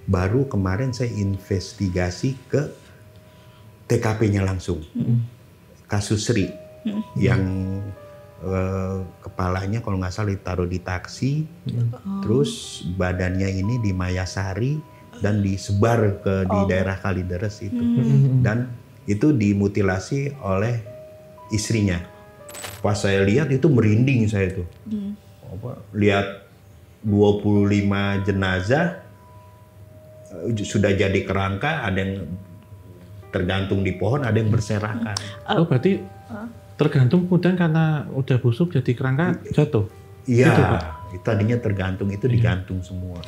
baru kemarin saya investigasi ke TKP-nya langsung. Kasus Sri yang kepalanya kalau nggak salah ditaruh di taksi, terus badannya ini di Mayasari dan disebar di daerah Kalideres itu. Dan itu dimutilasi oleh istrinya. Pas saya lihat itu merinding saya tuh. Lihat 25 jenazah sudah jadi kerangka, ada yang tergantung di pohon, ada yang berserakan. Oh berarti tergantung kemudian karena udah busuk jadi kerangka jatuh? Iya, gitu, Pak? tadinya tergantung, itu digantung semua.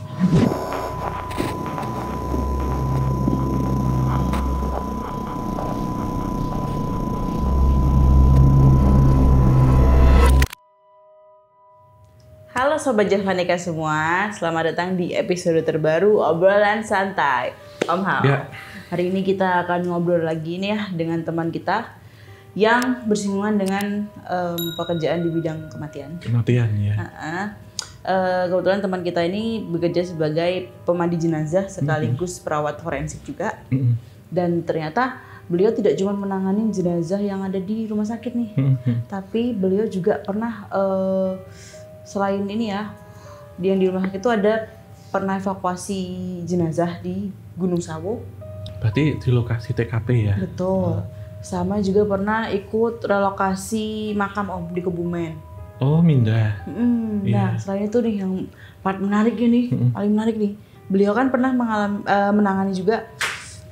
Halo Sobat Javanika semua, selamat datang di episode terbaru Obrolan Santai. Om Hao, Ya. hari ini kita akan ngobrol lagi nih ya dengan teman kita yang bersinggungan dengan pekerjaan di bidang kematian. Kematian ya. Kebetulan teman kita ini bekerja sebagai pemandi jenazah sekaligus perawat forensik juga. Dan ternyata beliau tidak cuma menangani jenazah yang ada di rumah sakit nih, tapi beliau juga pernah selain ini ya, yang di rumah sakit itu ada pernah evakuasi jenazah di Gunung Sawo. Berarti di lokasi TKP ya? Betul. Sama juga pernah ikut relokasi makam Om di Kebumen. Oh mindah. Nah selain itu nih yang part menarik ini, paling menarik nih. Beliau kan pernah menangani juga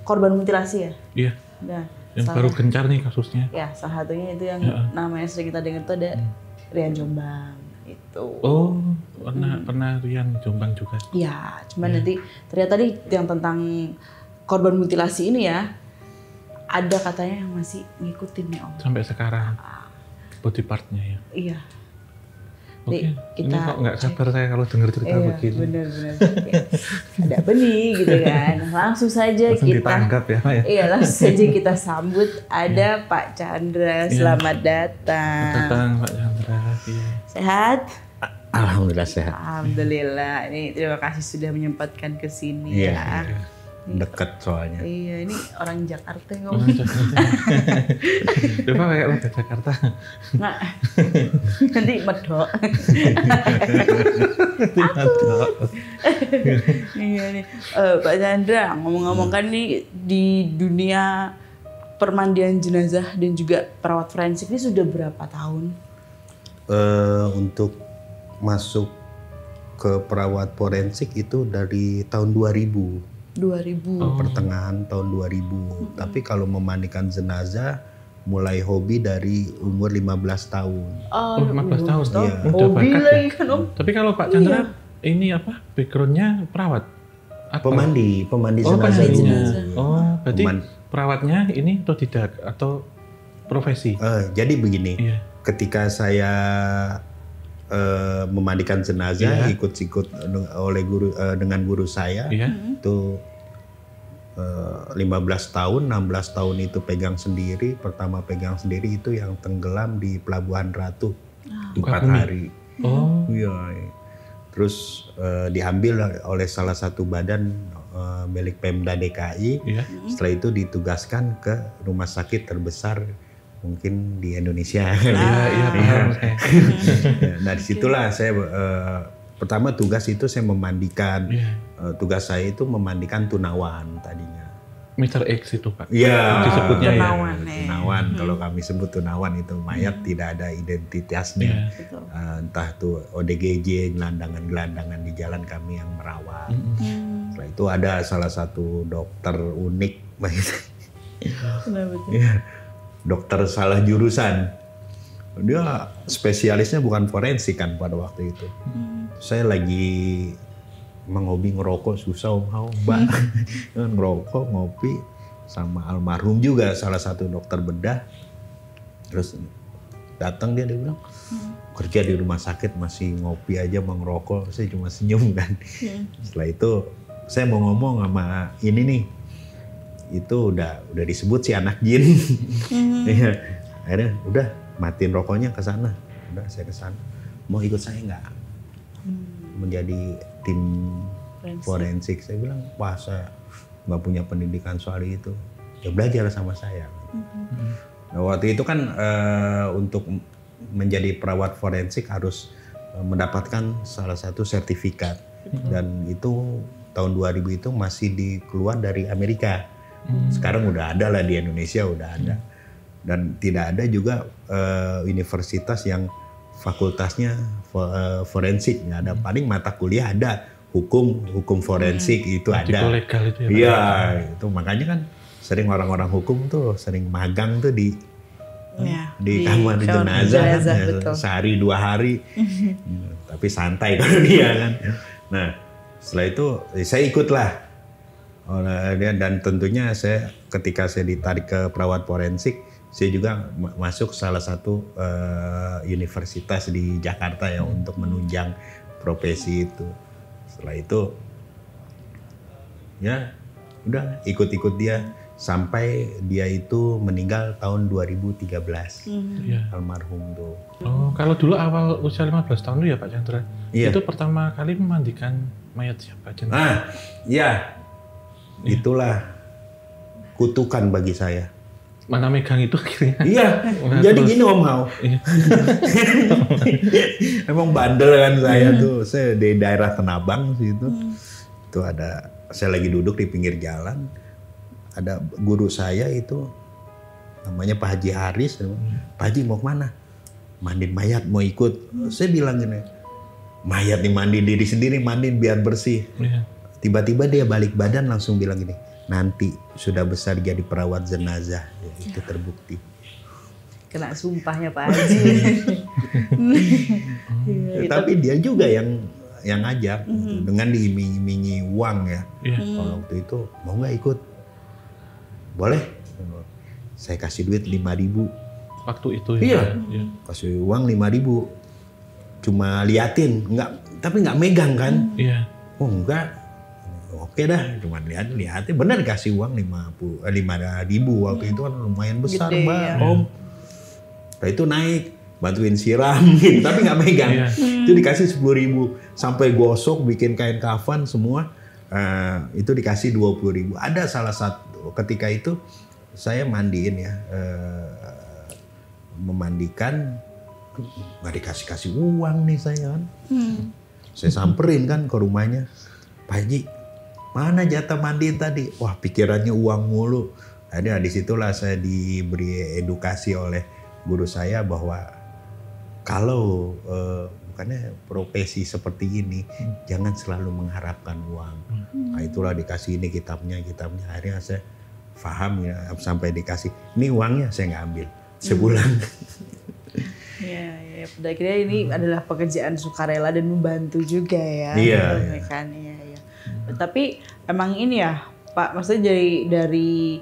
korban mutilasi ya. Iya. Nah, Yang baru gencar nih kasusnya. Ya salah satunya itu yang namanya sering kita dengar tuh ada Rian Jombang. Itu. Oh, pernah Rian Jombang juga. Ya, cuman nanti ternyata nih yang tentang korban mutilasi ini ya, ada katanya yang masih ngikutin nih Om. Sampai sekarang body partnya ya. Iya. Oke, Nih, ini kok nggak sabar saya kalau dengar cerita begini. Bener-bener. Ada apa nih gitu kan. Langsung saja Langsung kita ditangkap ya, Pak ya. Iya, langsung saja kita sambut ada Pak Chandra. Selamat datang. Datang Pak Chandra. Iya. Sehat? Alhamdulillah sehat. Alhamdulillah. Ini terima kasih sudah menyempatkan ke sini Iya, ya. Iya. Deket soalnya. Iya, ini orang Jakarta yang Oh, ngomong. Jakarta. Coba kayak warga Jakarta. Nggak, nanti medok. Iya nih, Pak Chandra, ngomong-ngomong kan nih di dunia permandian jenazah dan juga perawat forensik ini sudah berapa tahun? Untuk masuk ke perawat forensik itu dari tahun 2000. 2000. Pertengahan tahun 2000. Tapi kalau memandikan jenazah mulai hobi dari umur 15 tahun. Oh, 15 tahun. Iya. Udah Hobi bakat lagi ya. kan Om. Tapi kalau Pak Chandra ini apa? Backgroundnya perawat? Atau? Pemandi Oh, jenazah pemandinya. dulu. Oh, berarti Peman- perawatnya ini otodidak atau profesi? Jadi begini, Iya. ketika saya memandikan jenazah Iya. ikut-ikut oleh guru dengan guru saya Iya. itu 15 tahun, 16 tahun itu pegang sendiri. Pertama pegang sendiri itu yang tenggelam di Pelabuhan Ratu 4 Sukabumi. hari. Oh, Iya. Terus diambil oleh salah satu badan milik Pemda DKI. iya. Setelah itu ditugaskan ke rumah sakit terbesar mungkin di Indonesia. Iya, paham saya. Ya, nah disitulah saya pertama tugas itu saya memandikan. Iya. Tugas saya itu memandikan tunawan tadinya. Mr. X itu Pak. Iya. Disebutnya ya. Tunawan, Tunawan. Kalau kami sebut tunawan itu mayat tidak ada identitasnya. Iya. Betul. Entah tuh ODGJ, gelandangan-gelandangan di jalan kami yang merawat. Setelah itu ada salah satu dokter unik, Kenapa tuh? ya, dokter salah jurusan. Dia spesialisnya bukan forensik kan pada waktu itu. Saya lagi menghobi ngerokok susah Mbak. Ngerokok, ngopi sama almarhum juga salah satu dokter bedah. Terus datang dia bilang, kerja di rumah sakit masih ngopi aja mau ngerokok. Saya cuma senyum kan. Setelah itu saya mau ngomong sama ini nih. Itu udah disebut si anak jin. Iya. Akhirnya udah matiin rokoknya ke sana. Udah saya ke sana. Mau ikut saya nggak? Menjadi tim forensik. Saya bilang, wah saya nggak punya pendidikan soal itu. Ya belajar sama saya. Nah, waktu itu kan untuk menjadi perawat forensik harus mendapatkan salah satu sertifikat. Dan itu tahun 2000 itu masih dikeluar dari Amerika. Sekarang udah ada lah di Indonesia, udah ada. Dan tidak ada juga universitas yang fakultasnya forensik. Nggak ada. Paling mata kuliah ada, hukum forensik itu ada. Legal itu ya? Iya, itu makanya kan sering orang-orang hukum tuh sering magang tuh di kamar jenazah sehari 2 hari. Tapi santai kalau dia kan. Nah, setelah itu saya ikutlah. Dan tentunya saya ketika saya ditarik ke perawat forensik, saya juga masuk salah satu universitas di Jakarta ya untuk menunjang profesi itu. Setelah itu ya udah ikut-ikut dia sampai dia itu meninggal tahun 2013. Almarhum tuh. Oh, kalau dulu awal usia 15 tahun itu ya Pak Chandra. Iya. Itu pertama kali memandikan mayat siapa Chandra? Ah, iya. Itulah kutukan bagi saya. Mana megang itu akhirnya? Iya, jadi gini Om Hao. Emang bandel kan saya tuh. Saya di daerah Tenabang situ. Itu ada, saya lagi duduk di pinggir jalan. Ada guru saya itu namanya Pak Haji Haris. Pak Haji mau kemana? Mandiin mayat, mau ikut. Saya bilang gini, mayat dimandi diri sendiri, mandiin biar bersih. Tiba-tiba dia balik badan langsung bilang gini, nanti sudah besar jadi perawat jenazah. Ya, itu terbukti. Kena sumpahnya Pak Haji. Tapi dia juga yang ngajak dengan diiming-imingi uang ya. Kalau waktu itu mau nggak ikut? Boleh. Saya kasih duit 5.000. Waktu itu ya? Iya. Kasih uang 5.000. Cuma liatin, tapi nggak megang kan? Iya. Oh enggak. Oke dah, cuma liatin. Bener kasih uang 5.000 waktu itu kan lumayan besar gede, Mbak, ya. Om. Nah itu naik, bantuin siram gitu, tapi nggak megang. Itu dikasih 10.000 sampai gosok, bikin kain kafan semua. Itu dikasih 20.000. Ada salah satu ketika itu saya mandiin ya, memandikan nggak dikasih uang nih saya kan. Saya samperin kan ke rumahnya, Pak Haji, mana jatah mandiin tadi? Wah pikirannya uang mulu. Akhirnya disitulah saya diberi edukasi oleh guru saya bahwa kalau bukannya profesi seperti ini jangan selalu mengharapkan uang. Nah itulah dikasih ini kitabnya. Akhirnya saya paham ya, sampai dikasih ini uangnya saya nggak ambil sebulan. Ya, pada akhirnya ini adalah pekerjaan sukarela dan membantu juga ya. Iya. Tapi emang ini ya Pak, maksudnya dari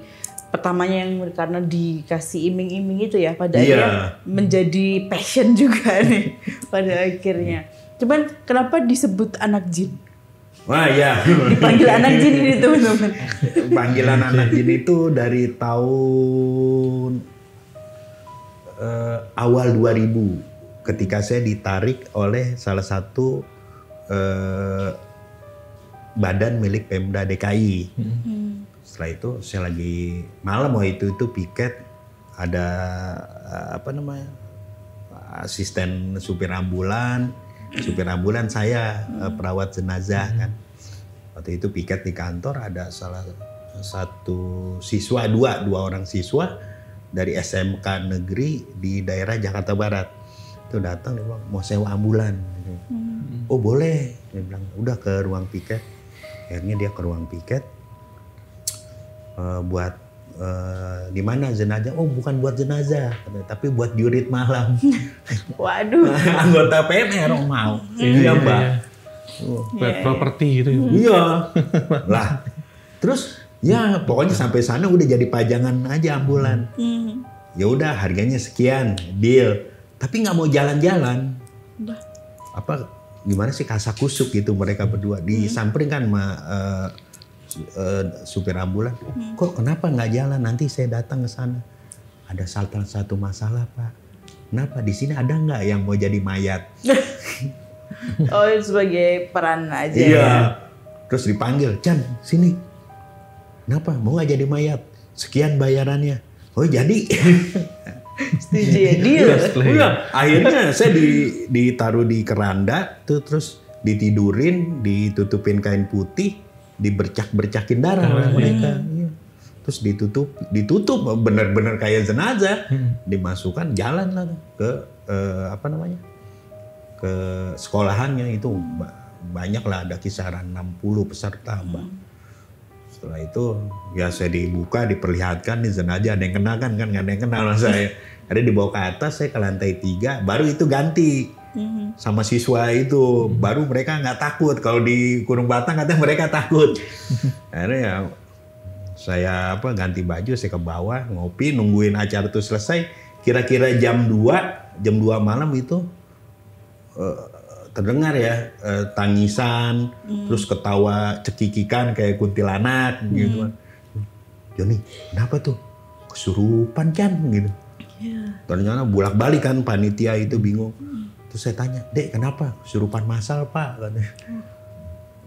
pertamanya yang karena dikasih iming-iming itu ya, pada akhirnya menjadi passion juga nih pada akhirnya. Cuman kenapa disebut anak jin? Wah ya. Dipanggil anak jin ini teman-teman. Panggilan anak jin itu dari tahun awal 2000 ketika saya ditarik oleh salah satu badan milik Pemda DKI. Setelah itu saya lagi malam waktu itu piket, ada asisten supir ambulan saya perawat jenazah kan. Waktu itu piket di kantor, ada salah satu siswa, dua orang siswa dari SMK negeri di daerah Jakarta Barat. Itu datang dia bilang mau sewa ambulan. Oh boleh, dia bilang udah ke ruang piket. Akhirnya dia ke ruang piket buat di mana jenazah? Oh bukan buat jenazah, tapi buat jurit malam. Waduh. Anggota PMR mau. Iya Mbak. Buat properti gitu. Iya. Lah, terus ya pokoknya sampai sana udah jadi pajangan aja ambulan. Ya udah harganya sekian, deal. Tapi nggak mau jalan-jalan. Apa gimana sih kasakusuk gitu mereka berdua disamperin kan sama supir ambulan. Kok kenapa nggak jalan? Nanti saya datang ke sana. Ada salah satu masalah Pak. Kenapa di sini ada nggak yang mau jadi mayat? Oh sebagai peran aja. Iya. Ya? Terus dipanggil, Chan, sini. Kenapa? Mau nggak jadi mayat? Sekian bayarannya. Oh jadi. Setuju ya, deal. Iya, akhirnya saya ditaruh di keranda, tuh terus ditidurin, ditutupin kain putih, dibercak-bercakin darah oleh mereka. Iya. Terus ditutup bener-bener kayak jenazah, dimasukkan jalan lah ke ke sekolahannya itu banyak lah, ada kisaran 60 peserta Mbak. Setelah itu ya saya dibuka, diperlihatkan nih jenazah, ada yang kenal kan nggak ada yang kenal saya. Ada dibawa ke atas, saya ke lantai 3, baru itu ganti sama siswa itu, baru mereka nggak takut. Kalau di Gunung Batang katanya mereka takut. Akhirnya ya saya ganti baju, saya ke bawah ngopi, nungguin acara itu selesai. Kira-kira jam 2 malam itu terdengar ya tangisan, terus ketawa cekikikan kayak kuntilanak gitu kan. Joni, kenapa tuh? Kesurupan kan gitu. Ternyata bolak-balik kan panitia itu bingung. Terus saya tanya, Dek kenapa? Kesurupan massal Pak katanya.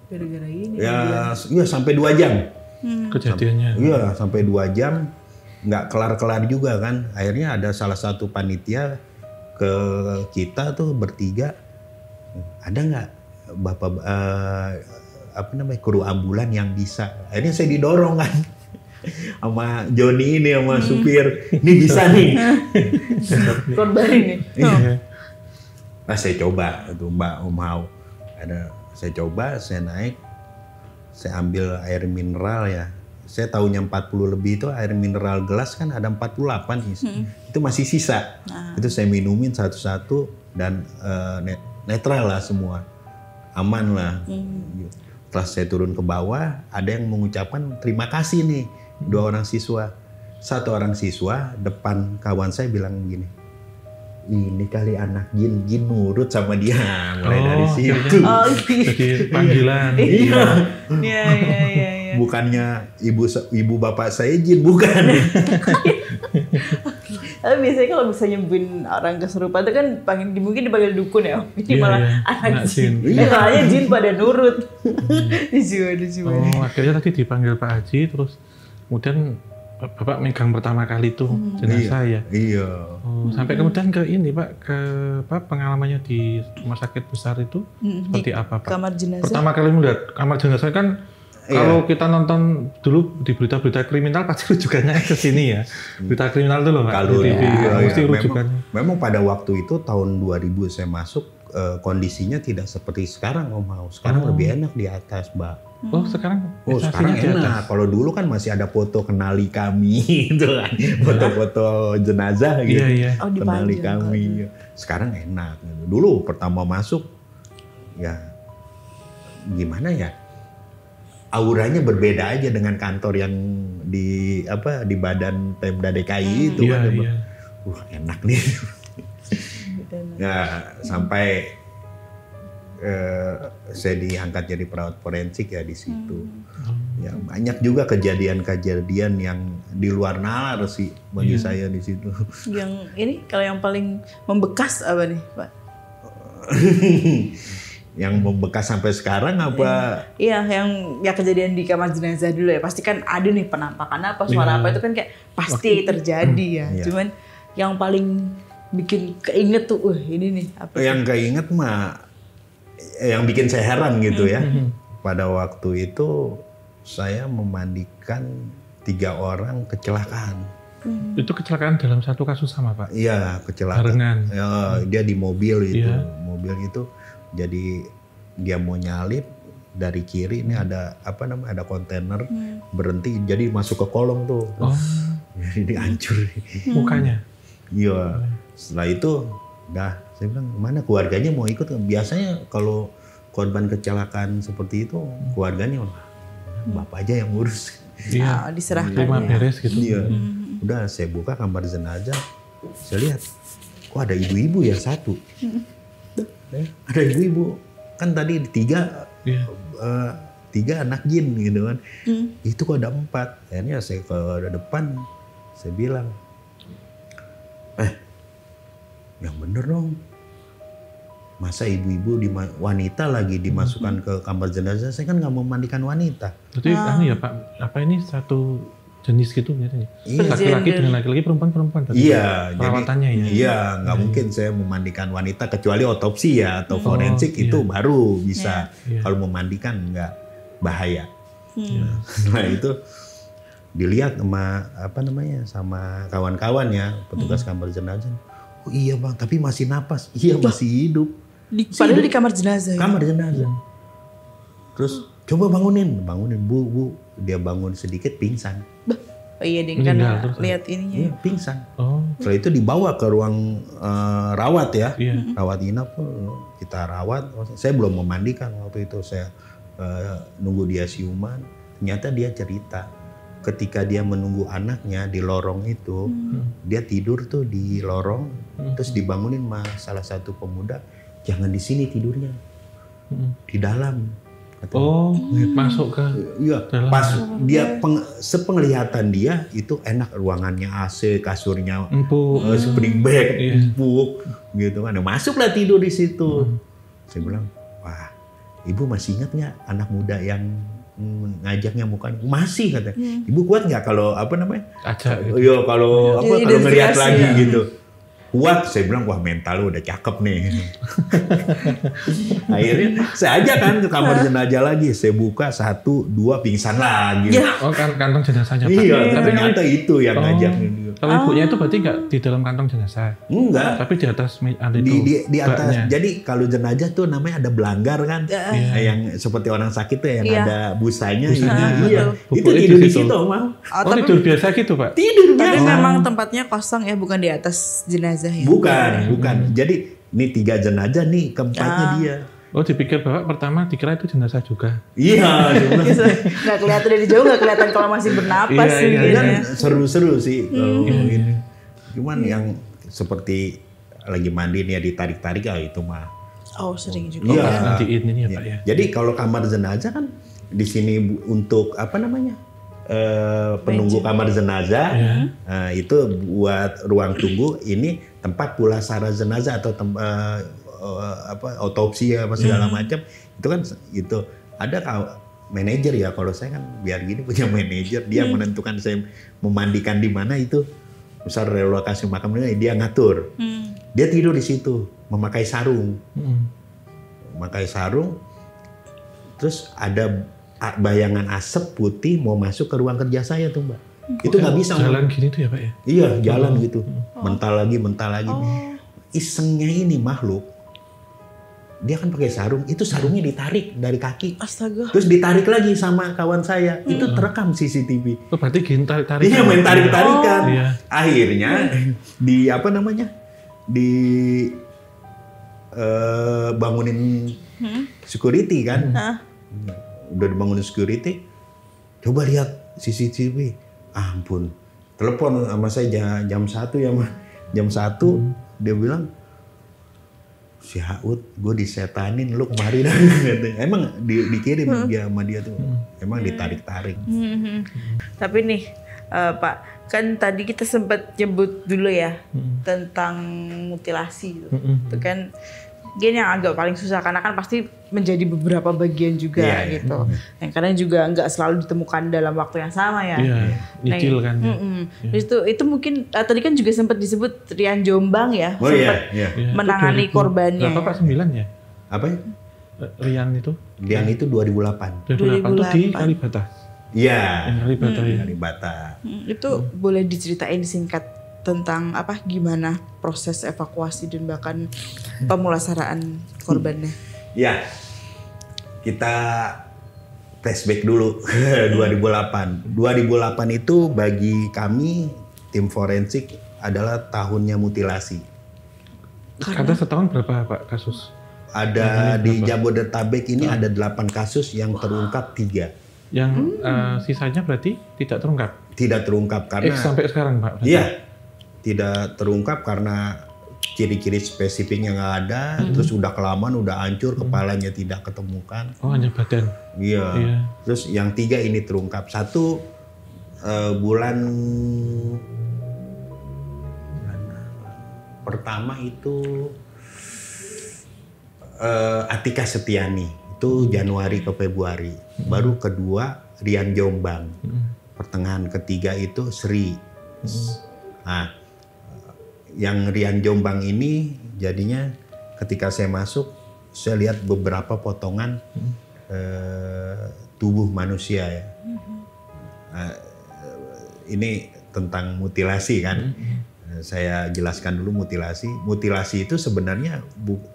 Gara-gara ini. Ya, iya sampai 2 jam. Kejadiannya. Iya sampai 2 jam nggak kelar-kelar juga kan. Akhirnya ada salah satu panitia ke kita tuh bertiga, ada nggak bapak kru ambulan yang bisa. Akhirnya saya didorong kan sama Joni ini sama supir, ini bisa nih. Korban ini. Nah saya coba itu Mbak Om Hao, saya coba, saya naik, saya ambil air mineral ya. Saya tahunya 40 lebih itu air mineral gelas kan ada 48 itu masih sisa. Itu saya minumin satu-satu dan netral lah semua, aman lah. Setelah saya turun ke bawah, ada yang mengucapkan terima kasih nih 2 orang siswa. 1 orang siswa depan kawan saya bilang begini, ini kali anak jin nurut sama dia, mulai dari situ. Jadi panggilan. Iya. Bukannya ibu bapak saya jin, bukan. Tapi biasanya kalau bisa nyembuhin orang kesurupan itu kan mungkin dipanggil dukun ya. Ini malah anak jin. Makanya jin pada nurut. Oh, akhirnya tadi dipanggil Pak Haji, terus kemudian Bapak megang pertama kali tuh jenazah ya? Iya. Oh, sampai kemudian ke ini Pak, ke pengalamannya di rumah sakit besar itu seperti apa Pak? Kamar jenazah. Pertama kali melihat kamar jenazah kan, kalau kita nonton dulu di berita-berita kriminal pasti rujukannya ke sini ya. Berita kriminal tuh loh Pak, Kalau di TV. Mesti rujukannya. Memang pada waktu itu tahun 2000 saya masuk, kondisinya tidak seperti sekarang Om Hao. Sekarang lebih enak di atas Mbak. Oh sekarang? Oh sekarang enak. Kalau dulu kan masih ada foto kenali kami gitu kan. Foto-foto jenazah gitu. Iya. Oh, kenali kami. Sekarang enak. Dulu pertama masuk ya gimana ya? Auranya berbeda aja dengan kantor yang di Badan Pemda DKI itu kan. Iya. Enak nih. Ya sampai saya diangkat jadi perawat forensik ya di situ. Ya banyak juga kejadian-kejadian yang di luar nalar sih bagi saya di situ. Yang ini kalau yang paling membekas apa nih Pak? Yang membekas sampai sekarang apa? Iya, yang kejadian di kamar jenazah dulu ya. Pasti kan ada nih penampakan apa, suara apa itu kan kayak pasti terjadi ya. Cuman yang paling bikin keinget tuh, ini nih apa? Yang keinget mah yang bikin saya heran gitu ya. Pada waktu itu saya memandikan 3 orang kecelakaan. Itu kecelakaan dalam satu kasus sama Pak? Iya, kecelakaan. Barengan. Ya, dia di mobil itu. Mobil itu jadi dia mau nyalip dari kiri, ini ada ada kontainer berhenti, jadi masuk ke kolong tuh. Jadi hancur mukanya. Iya. Setelah itu saya bilang mana keluarganya mau ikut. Biasanya kalau korban kecelakaan seperti itu keluarganya bapak aja yang ngurus. Iya. Diserahkan. Terima beres gitu. Iya. Udah saya buka kamar jenazah, saya lihat kok ada ibu-ibu ya 1. Ada ibu-ibu, kan tadi 3 anak jin gitu kan. Itu kok ada 4. Akhirnya saya ke depan, saya bilang, yang bener dong. masa ibu-ibu wanita lagi dimasukkan ke kamar jenazah, saya kan nggak mau mandikan wanita. Berarti ya Pak, apa ini satu jenis gitu biasanya? Iya. Laki-laki dengan laki-laki, perempuan-perempuan. Iya, perawatannya jadi, ya. Iya, nggak mungkin saya memandikan wanita kecuali otopsi ya atau forensik itu baru bisa. Kalau memandikan nggak, bahaya. Nah itu dilihat sama sama kawan-kawan ya, petugas kamar jenazah. Oh iya bang, tapi masih napas. Iya masih hidup. Padahal di kamar jenazah. Kamar jenazah. Terus coba bangunin bu. Dia bangun sedikit pingsan. Oh iya deh, kan lihat ininya. Iya, pingsan. Setelah itu dibawa ke ruang rawat ya, rawat inap. Kita rawat. Saya belum memandikan waktu itu, saya nunggu dia siuman. Ternyata dia cerita. Ketika dia menunggu anaknya di lorong itu, dia tidur tuh di lorong, terus dibangunin sama salah satu pemuda, jangan di sini tidurnya, di dalam. Masuk ke dalam. Pas dia sepenglihatan dia itu enak, ruangannya AC, kasurnya spring bed, empuk, gitu kan. Masuklah tidur di situ. Saya bilang, wah, ibu masih ingat nggak anak muda yang ngajaknya bukan masih katanya. Ibu kuat nggak kalau ajak gitu. Iya kalau kalau ngelihat lagi gitu. Kuat, saya bilang wah mental lu udah cakep nih. Akhirnya saya ajak kan ke kamar jenazah lagi, saya buka 1, 2 pingsan lagi. Kantong jenazahnya. Iya, ternyata itu yang ngajak. Kalau ibunya itu berarti nggak di dalam kantong jenazah? Enggak. Tapi di atas ada itu. Di atas. Jadi kalau jenazah tuh namanya ada belanggar kan, yang seperti orang sakit tuh yang ada busanya. Iya. Itu tidur di situ, Mang. Tidur biasa gitu, Pak? Tidur biasa. Tapi memang tempatnya kosong ya, bukan di atas jenazah ya? Bukan. Jadi ini 3 jenazah nih, keempatnya dia. Oh, dipikir Bapak pertama dikira itu jenazah juga. Iya, nggak kelihatan dari jauh, nggak kelihatan kalau masih bernapas sih. Kan seru-seru sih kalau ini. Cuman yang seperti lagi mandi nih ya ditarik-tarik itu mah. Oh, sering juga. Iya. Nantiin ini ya Pak ya. Jadi kalau kamar jenazah kan di sini untuk penunggu kamar jenazah, itu buat ruang tunggu, ini tempat pulasara jenazah atau otopsi ya segala macam. Itu kan itu ada manajer ya, kalau saya kan biar gini punya manajer, dia menentukan saya memandikan di mana itu. Misal relokasi makam ini dia ngatur. Dia tidur di situ memakai sarung. Memakai sarung. Terus ada bayangan asap putih mau masuk ke ruang kerja saya tuh Mbak. Itu nggak bisa. Jalan gini tuh ya Pak ya? Iya jalan gitu. Mental lagi. Isengnya ini makhluk. Dia kan pakai sarung. Itu sarungnya ditarik dari kaki. Astaga. Terus ditarik lagi sama kawan saya. Itu terekam CCTV. Oh berarti gini tarik-tarikan. Iya main tarik-tarikan. Akhirnya bangunin security kan. Udah dibangunin security, coba lihat CCTV, ampun, telepon sama saya jam 1 ya mah, jam 1 dia bilang, si Haud, gue disetanin lu kemarin, emang dikirim dia sama dia tuh, emang ditarik-tarik. Tapi nih Pak, kan tadi kita sempat nyebut dulu ya tentang mutilasi, itu kan gini yang agak paling susah karena kan pasti menjadi beberapa bagian juga gitu. Yang kadang juga nggak selalu ditemukan dalam waktu yang sama ya. Nyicil kan. Itu mungkin tadi kan juga sempat disebut Rian Jombang ya, sempat menangani korbannya. Berapa Pak 9 ya? Apa ya? Rian itu? Rian itu 2008. 2008 itu di Kalibata. Iya. Kalibata ya. Kalibata. Itu boleh diceritain singkat tentang gimana proses evakuasi dan bahkan pemulasaraan korbannya. Ya, kita flashback dulu 2008. 2008 itu bagi kami tim forensik adalah tahunnya mutilasi. Ada setahun berapa Pak kasus? Ada di Jabodetabek ini ada 8 kasus yang terungkap 3. Yang sisanya berarti tidak terungkap? Tidak terungkap karena sampai sekarang Pak? Iya. Tidak terungkap karena ciri-ciri spesifiknya nggak ada, terus udah kelamaan, udah hancur, kepalanya tidak ketemukan. Oh hanya badan? Iya. Terus yang 3 ini terungkap. 1 bulan pertama itu Atika Setiani itu Januari ke Februari. Baru kedua Rian Jombang. Pertengahan ketiga itu Sri. Nah, yang Rian Jombang ini jadinya ketika saya masuk, saya lihat beberapa potongan tubuh manusia ya. Ini tentang mutilasi kan. Saya jelaskan dulu mutilasi. Mutilasi itu sebenarnya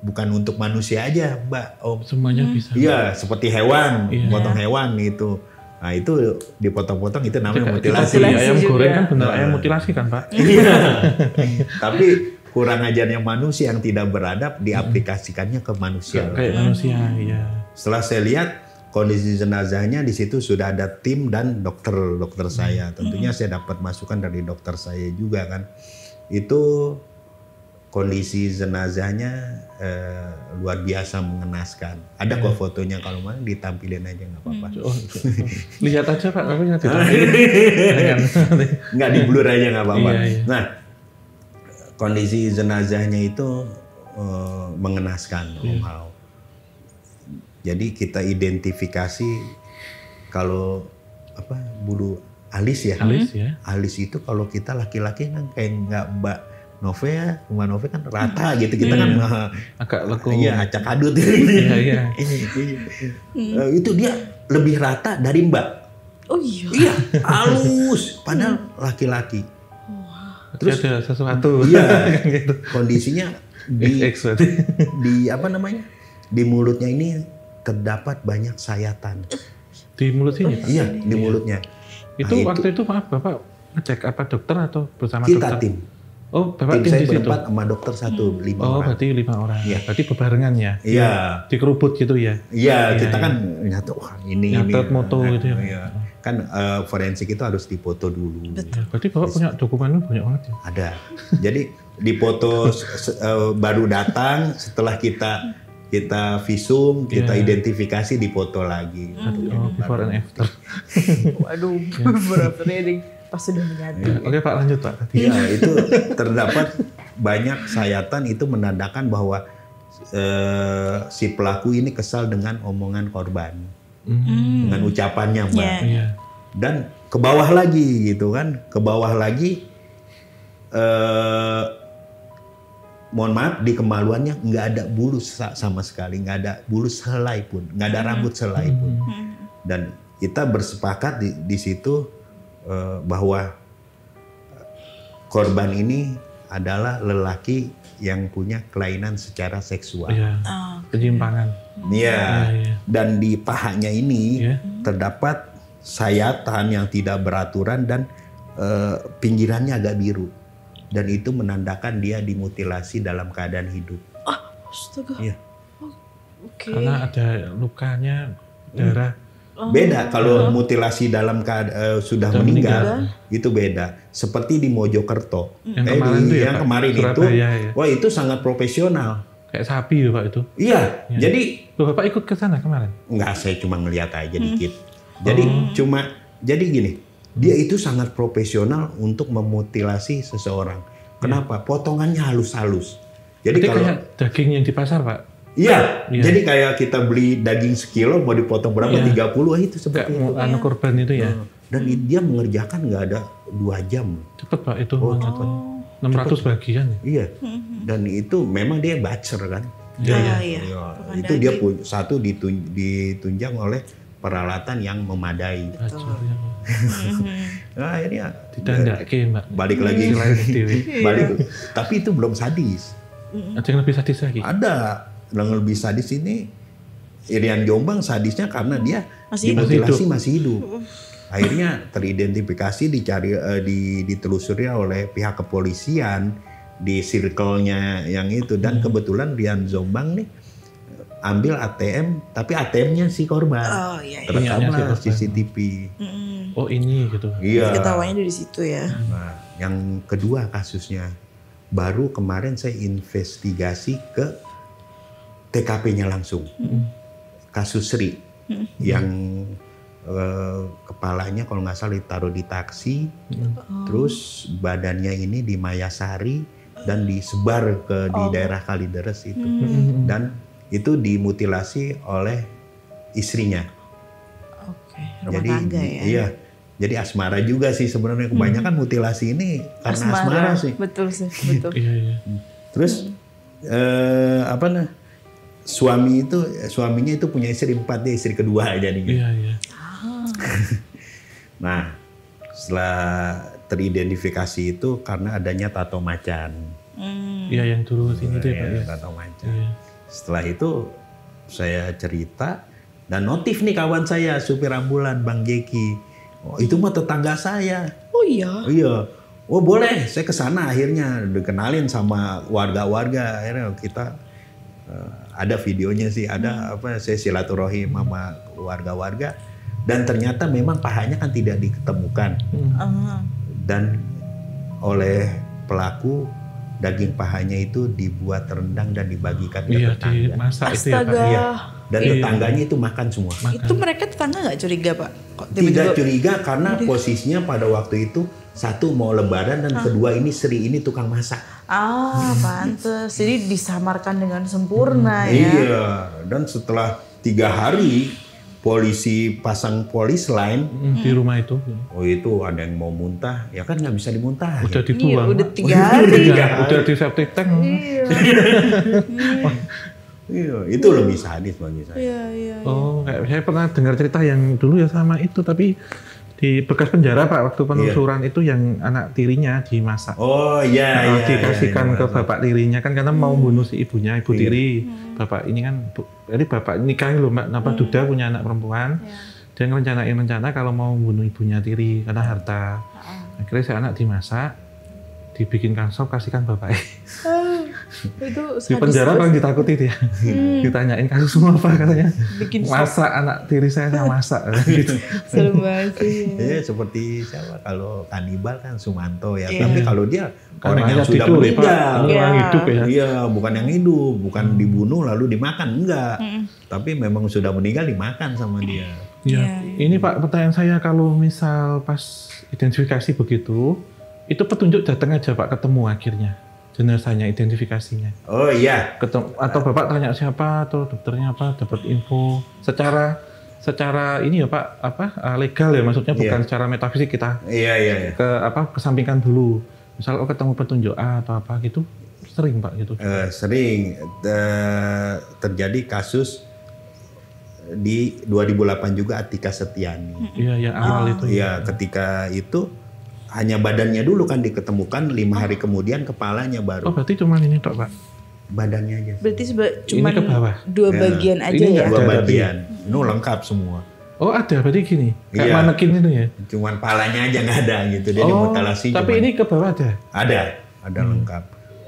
bukan untuk manusia aja, Mbak. Oh, semuanya bisa. Iya, seperti hewan, potong hewan itu. Nah, itu dipotong-potong itu namanya mutilasi. Ayam goreng kan benar ayam mutilasi kan, Pak? Iya. Tapi kurang ajarnya manusia yang tidak beradab diaplikasikannya ke manusia. Kayak manusia, iya. Setelah saya lihat kondisi jenazahnya di situ sudah ada tim dan dokter saya. Tentunya saya dapat masukan dari dokter saya juga kan. Itu kondisi jenazahnya luar biasa mengenaskan. Ada kok fotonya, kalau mau ditampilin aja nggak apa-apa. Lihat aja Pak, aku nggak nggak di blur aja nggak apa-apa. Iya. Nah, kondisi jenazahnya itu mengenaskan, Om Hao. Jadi kita identifikasi kalau bulu alis ya. Alis itu kalau kita laki-laki kan kayak nggak Mbak Nove kan rata gitu, kita kan agak lekuk. Iya, acak adut. Iya. Itu dia lebih rata dari Mbak. Oh iya. Iya, halus. Padahal laki-laki. Terus ada sesuatu. Iya. Gitu. Kondisinya di mulutnya ini terdapat banyak sayatan. Di mulut sini, Pak? Iya, di mulutnya. Itu waktu itu maaf Bapak ngecek apa dokter atau bersama kita dokter? tim. Oh, Bapak tim tim saya di situ. berempat sama dokter 5 orang. Oh, berarti 5 orang. Iya. Berarti bebarengan ya? Iya. Dikerubut gitu ya? Iya, kita kan nyata, wah ini. Nyatet moto gitu ya? Iya. Kan forensik itu harus dipoto dulu. Betul. Berarti Bapak punya dokumen banyak banget ya? Ada. Jadi dipoto baru datang, setelah kita visum, kita identifikasi, dipoto lagi. Oh, before and after. Waduh, before after ini pas sudah menyatu. Oke Pak, lanjut Pak. Iya, itu terdapat banyak sayatan, itu menandakan bahwa si pelaku ini kesal dengan omongan korban, dengan ucapannya, Mbak. Iya. Dan ke bawah lagi gitu kan, ke bawah lagi. Mohon maaf, di kemaluannya nggak ada bulu sama sekali, nggak ada bulu sehelai pun, nggak ada rambut sehelai pun. Dan kita bersepakat di situ bahwa korban ini adalah lelaki yang punya kelainan secara seksual. Iya. Penyimpangan. Iya. Dan di pahanya ini terdapat sayatan yang tidak beraturan dan pinggirannya agak biru. Dan itu menandakan dia dimutilasi dalam keadaan hidup. Astaga. Iya. Oke. Karena ada lukanya, darah. Beda kalau mutilasi dalam keadaan sudah meninggal, itu beda. Seperti di Mojokerto. Yang kemarin itu, wah itu sangat profesional. Kayak sapi ya Pak itu. Iya. Jadi Bapak ikut ke sana kemarin? Enggak, saya cuma ngeliat aja dikit. Jadi jadi gini. Dia itu sangat profesional untuk memutilasi seseorang. Kenapa? Potongannya halus-halus. Jadi kalau kayak daging yang di pasar, Pak. Iya. Jadi kayak kita beli daging sekilo mau dipotong berapa? 30 itu seperti itu. Anu korban itu ya. Dan dia mengerjakan nggak ada 2 jam. Cepet Pak itu. 600 bagian. Iya. Dan itu memang dia butcher kan. Iya. Itu dia satu ditunjang oleh peralatan yang memadai. Nah, akhirnya ditandake Mbak. Balik lagi. Tapi itu belum sadis. Ada yang lebih sadis lagi? Ada. Yang lebih sadis ini Rian Jombang sadisnya karena dia dimutilasi masih hidup. Akhirnya teridentifikasi, ditelusuri oleh pihak kepolisian di circle-nya yang itu, dan kebetulan Rian Jombang nih ambil ATM, tapi ATM-nya si korban. Oh iya. Terekam CCTV. Oh ini gitu. Iya. Ketawanya dari situ ya. Nah, yang kedua kasusnya, baru kemarin saya investigasi ke TKP-nya langsung. Kasus Sri yang kepalanya kalau nggak salah ditaruh di taksi, terus badannya ini di Mayasari dan disebar di daerah Kalideres itu. Dan itu dimutilasi oleh istrinya. Oke, rumah tangga ya. Iya, jadi asmara juga sih sebenarnya, kebanyakan mutilasi ini karena asmara sih. Betul sih, betul. Iya. Terus suaminya itu punya istri 4, dia istri kedua jadinya. Iya. Nah, setelah teridentifikasi itu karena adanya tato macan. Iya, yang dulu sini tuh ya Pak. Ya. Tato macan. Iya. Setelah itu saya cerita dan notif nih kawan saya supir ambulan Bang Jeki. Oh, itu mah tetangga saya. Oh iya. Iya. Oh boleh, saya ke sana akhirnya dikenalin sama warga-warga. Akhirnya kita ada videonya sih, ada saya silaturahim sama warga-warga dan ternyata memang pahanya kan tidak diketemukan. Dan oleh pelaku daging pahanya itu dibuat rendang dan dibagikan ke tetangga. Dimasak itu ya Pak. Iya. Dan tetangganya itu makan semua. Itu mereka tetangga nggak curiga Pak? Kok Tidak curiga karena posisinya pada waktu itu satu mau lebaran dan kedua ini Sri ini tukang masak. Pantes. Jadi disamarkan dengan sempurna ya. Iya. Dan setelah 3 hari polisi pasang polis line Di rumah itu. oh itu ada yang mau muntah ya kan nggak bisa dimuntah. Udah dibuang. Udah 3 hari. Udah di septic tank. Iya, itu lebih sadis bagi saya. Iya. Oh, kayak saya pernah dengar cerita yang dulu ya sama itu, tapi di bekas penjara Pak, waktu penelusuran itu yang anak tirinya dimasak. Oh iya. Dikasihkan ke bapak tirinya kan karena mau bunuh si ibunya, ibu tiri. Bapak ini kan, jadi bapak nikahin loh Mbak, Napa Duda punya anak perempuan. Dia ngerencanain rencana kalau mau bunuh ibunya tiri karena harta. Akhirnya si anak dimasak, dibikinkan sop, kasihkan bapaknya. Itu Di penjara kan ditakuti dia. Ditanyain kasus semua apa katanya. Bikin masak anak tiri saya masak gitu. serem banget sih. Iya seperti siapa kalau kanibal kan Sumanto ya. Tapi kalau dia orang yang Ayat sudah itu, meninggal. orang hidup ya. Iya, bukan yang hidup, bukan dibunuh lalu dimakan enggak. Tapi memang sudah meninggal dimakan sama dia. Iya. Ini Pak pertanyaan saya, kalau misal pas identifikasi begitu, itu petunjuk datang aja Pak, ketemu akhirnya jenazahnya, identifikasinya. Oh iya. Atau Bapak tanya siapa atau dokternya apa, dapat info secara ini ya Pak, legal ya, maksudnya bukan secara metafisik kita. Iya. Kesampingkan dulu. Misal ketemu petunjuk A atau apa gitu, sering Pak gitu. Sering terjadi kasus di 2008 juga Atika Setiani. Iya, yang awal itu. Iya, ketika itu hanya badannya dulu kan diketemukan, 5 hari kemudian kepalanya baru. Oh, berarti cuma ini Tok Pak? Badannya aja. Berarti cuma ke bawah. 2 bagian aja Ini ya? 2 bagian. Ini lengkap semua. Oh ada, berarti gini, kayak Iya. manekin itu ya? Cuman palanya aja nggak ada gitu. Dia dimutilasi. Tapi ini ke bawah ada? Ada lengkap.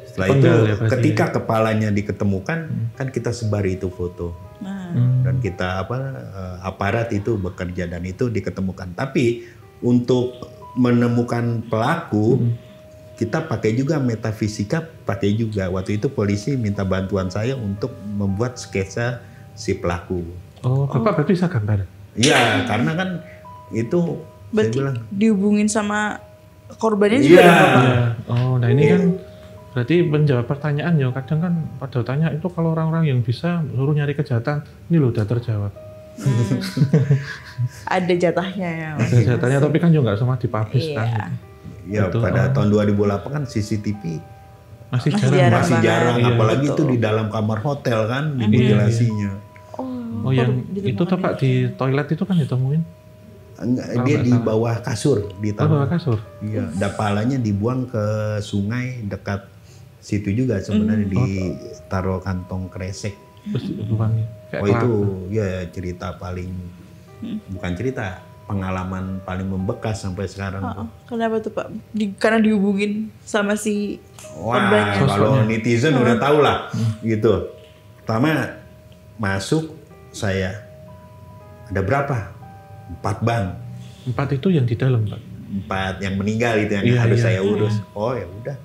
Setelah Penggal itu ya, ketika kepalanya diketemukan kan kita sebar itu foto. Dan kita aparat itu bekerja dan itu diketemukan. Tapi untuk menemukan pelaku kita pakai juga metafisika, pakai juga. Waktu itu polisi minta bantuan saya untuk membuat sketsa si pelaku. Oh, Bapak berarti bisa gambar? Iya, karena kan itu Berarti saya bilang dihubungin sama korbannya juga iya. ada Bapak? Iya. Oh, nah ini kan berarti menjawab pertanyaan ya. Kadang kan pada tanya itu kalau orang-orang yang bisa suruh nyari kejahatan, ini loh udah terjawab. Ada jatahnya ya. Ada jatahnya, tapi kan juga nggak semua dipublish kan. Gitu. Ya, pada tahun 2008 kan CCTV Masih masih banget. jarang, Iya, apalagi itu di dalam kamar hotel kan dimutilasinya. Oh, yang itu tuh Pak di toilet itu kan ditemuin? Enggak, dia di bawah kasur, Bawah kasur? Iya, dapalanya dibuang ke sungai dekat situ juga sebenarnya ditaruh kantong kresek. Terus dibuangin. Kayak Oh itu kelapa. ya cerita paling bukan cerita, pengalaman paling membekas sampai sekarang. Kenapa tuh Pak? Karena dihubungin sama si Wah, korbannya. kalau netizen udah tahu lah gitu. Pertama masuk saya ada berapa? 4 bang. 4 itu yang di dalam Pak? 4 yang meninggal itu yang harus saya urus. Oh ya udah,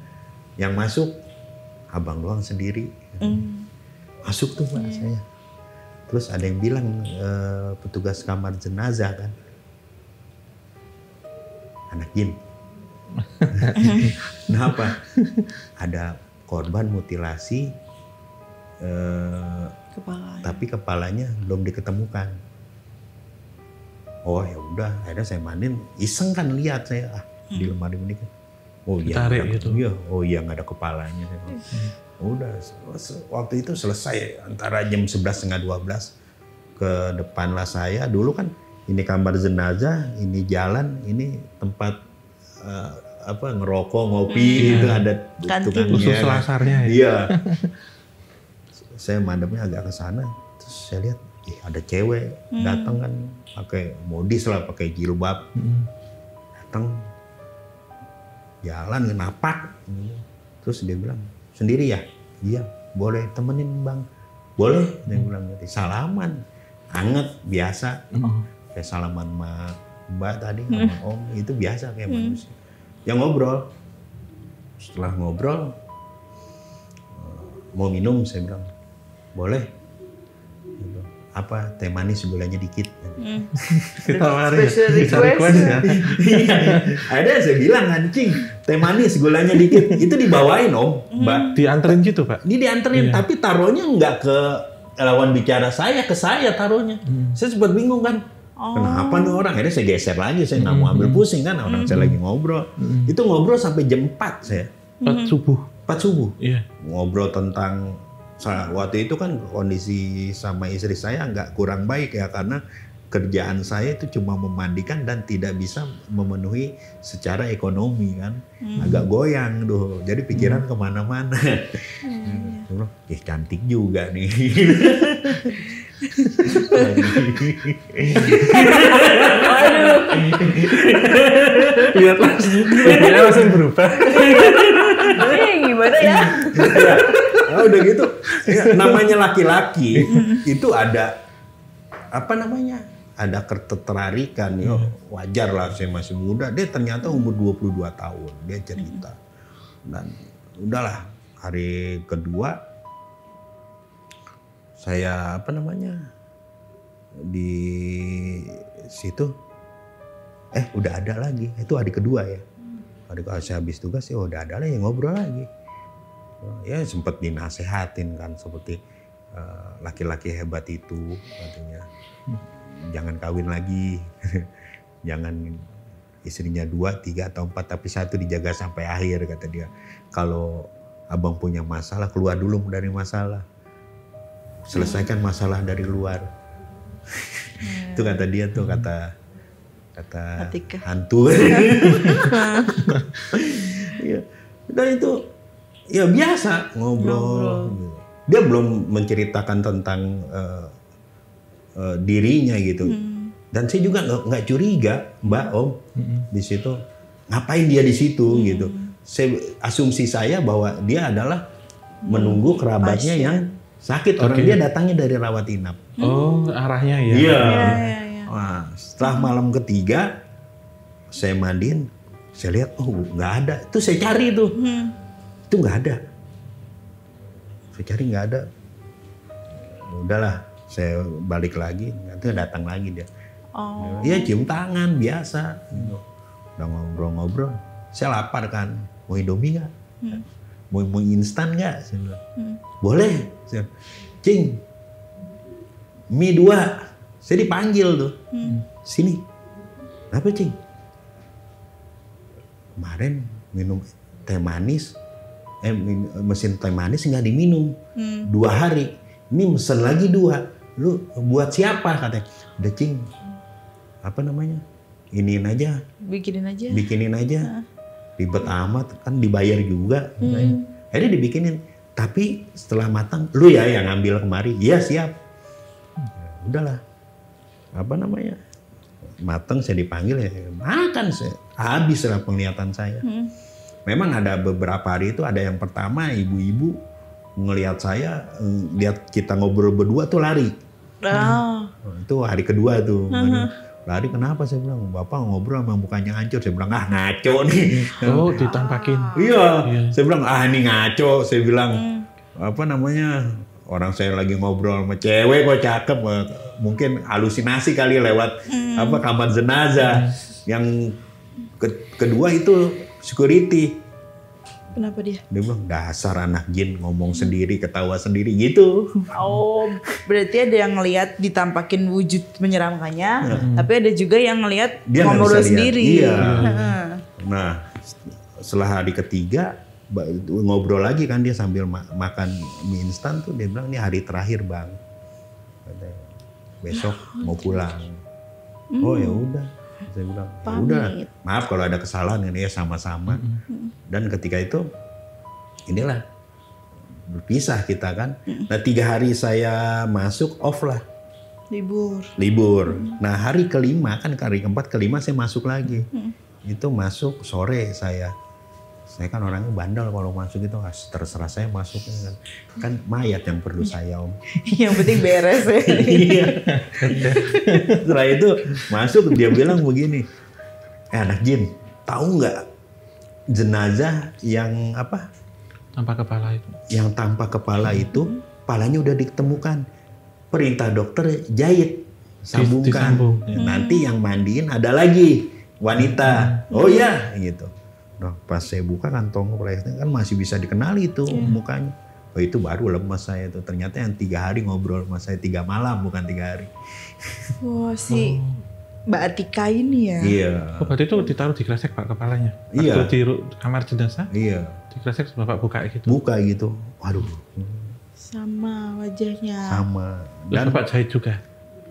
yang masuk abang doang sendiri. Masuk tuh Pak saya. Terus ada yang bilang petugas kamar jenazah kan, anak jin. Kenapa? Ada korban mutilasi tapi kepalanya belum diketemukan. Oh ya udah, akhirnya saya mandiin, iseng kan lihat saya di lemari ini kan. Oh iya, gitu. Iya, oh iya nggak ada kepalanya. Udah, waktu itu selesai antara jam 11:30 ke depan lah saya. Dulu kan ini kamar jenazah, ini jalan, ini tempat ngerokok, ngopi, itu ada tukangnya. Khusus selasarnya. Iya. Saya madepnya agak ke sana, terus saya lihat ada cewek datang kan pakai modis lah, pakai jilbab. Datang jalan napak. Terus dia bilang, "Sendiri ya?" "Iya, boleh temenin Bang." "Boleh." Dia bilang gitu. Salaman. Anget biasa. Kayak salaman sama Mbak tadi sama Om, itu biasa kayak manusia. Ya ngobrol. Setelah ngobrol, mau minum, saya bilang, "Boleh." Gitu. Apa? Teh manis gulanya dikit. Ditawarin. Special request ya. Ada saya bilang anjing, teh manis gulanya dikit. Itu dibawain Om, Mbak. Dianterin gitu Pak? Ini dianterin, tapi taruhnya nggak ke lawan bicara saya, ke saya taruhnya. Saya sempat bingung kan. Kenapa nih orang? Akhirnya saya geser lagi, saya nggak mau ambil pusing kan. Orang saya lagi ngobrol. Itu ngobrol sampai jam 4 saya. 4 subuh? 4 subuh. Iya. Ngobrol tentang, waktu itu kan kondisi sama istri saya nggak kurang baik ya. Karena kerjaan saya itu cuma memandikan dan tidak bisa memenuhi secara ekonomi kan. Agak goyang tuh. Jadi pikiran kemana-mana. Cantik juga nih. Lihat langsung berubah. Gimana ya? Udah gitu. Ya, namanya laki-laki itu ada ada ketertarikan. Wajar lah, saya masih muda. Dia ternyata umur 22 tahun. Dia cerita. Dan udahlah, hari kedua saya di situ udah ada lagi. Itu hari kedua ya. Hari kedua saya habis tugas ya udah ada lagi, ngobrol lagi. Ya sempat dinasehatin kan, seperti laki-laki hebat itu katanya. Jangan kawin lagi. Jangan istrinya 2, 3 atau 4 tapi 1 dijaga sampai akhir kata dia. Kalau abang punya masalah, keluar dulu dari masalah. Selesaikan masalah dari luar. Itu kata dia tuh, kata hantu. Ya, dan itu ya biasa ngobrol. Dia belum menceritakan tentang dirinya gitu. Dan saya juga nggak curiga, Mbak, Om, di situ. Ngapain dia di situ gitu? Asumsi saya bahwa dia adalah menunggu kerabatnya yang sakit. Orang dia datangnya dari rawat inap. Oh, arahnya ya. Iya. Nah, setelah malam ketiga saya mandiin, saya lihat nggak ada. Itu saya cari tuh. Itu nggak ada. Saya cari nggak ada. Udahlah, saya balik lagi. Nanti datang lagi dia. Iya, cium tangan biasa. Udah ngobrol-ngobrol. Saya lapar kan. Mau Indomie nggak? Mau instan nggak? Saya bilang. Boleh. Cing, mie 2. Saya dipanggil tuh. Sini. Kenapa Cing? Kemarin minum teh manis. Mesin teh manis nggak diminum. 2 hari. Ini mesen lagi 2. Lu buat siapa katanya? Udah Cing. Iniin aja. Bikinin aja. Ribet amat. Kan dibayar juga. Akhirnya dibikinin. Tapi setelah matang, lu ya yang ambil kemari. Iya siap. Udahlah. Matang saya dipanggil ya. Makan saya. Habis lah penglihatan saya. Memang ada beberapa hari itu, ada yang pertama ibu-ibu ngelihat saya, lihat kita ngobrol berdua tuh lari. Itu hari kedua tuh. Lari kenapa? Saya bilang, Bapak ngobrol sama mukanya hancur. Saya bilang, ngaco nih. Oh, ditampakin. Iya. Saya bilang, ini ngaco. Saya bilang, orang saya lagi ngobrol sama cewek kok cakep. Mungkin halusinasi kali lewat kamar jenazah. Yang kedua itu security. Kenapa dia? Dia bilang dasar anak jin ngomong sendiri, ketawa sendiri gitu. Oh, berarti ada yang ngelihat ditampakin wujud menyeramkannya, tapi ada juga yang ngelihat Dia nggak ngobrol bisa lihat. sendiri. Iya. Nah, setelah hari ketiga ngobrol lagi kan dia sambil makan mie instan tuh, dia bilang ini hari terakhir bang. Katanya, besok mau pulang. Oh ya udah. Saya bilang ya udah, maaf kalau ada kesalahan ini ya sama-sama. Dan ketika itu inilah berpisah kita kan. Nah 3 hari saya masuk off lah. Libur. Nah hari kelima kan, hari keempat kelima saya masuk lagi. Itu masuk sore saya. Saya kan orangnya bandel kalau masuk itu, terserah saya masuknya kan. Kan mayat yang perlu saya om. Yang penting beres ya. Iya. Setelah itu masuk dia bilang begini, anak jin, tahu nggak jenazah yang apa? Tanpa kepala itu. Yang tanpa kepala itu, kepalanya udah ditemukan. Perintah dokter jahit, sambungkan. Disambung, ya. Nanti yang mandiin ada lagi wanita. Oh ya, gitu. Nah, pas saya buka kantong plastik kan masih bisa dikenali itu mukanya. Oh itu baru lemas saya tuh. Ternyata yang 3 hari ngobrol sama saya 3 malam bukan 3 hari. Wah si Mbak Atika ini ya. Iya. Oh, berarti itu ditaruh di kresek Pak kepalanya? Iya. Waktu di kamar jenazah? Iya. Di kresek Bapak buka gitu? Buka gitu. Waduh. Sama wajahnya. Sama. Dan Bapak jahit juga?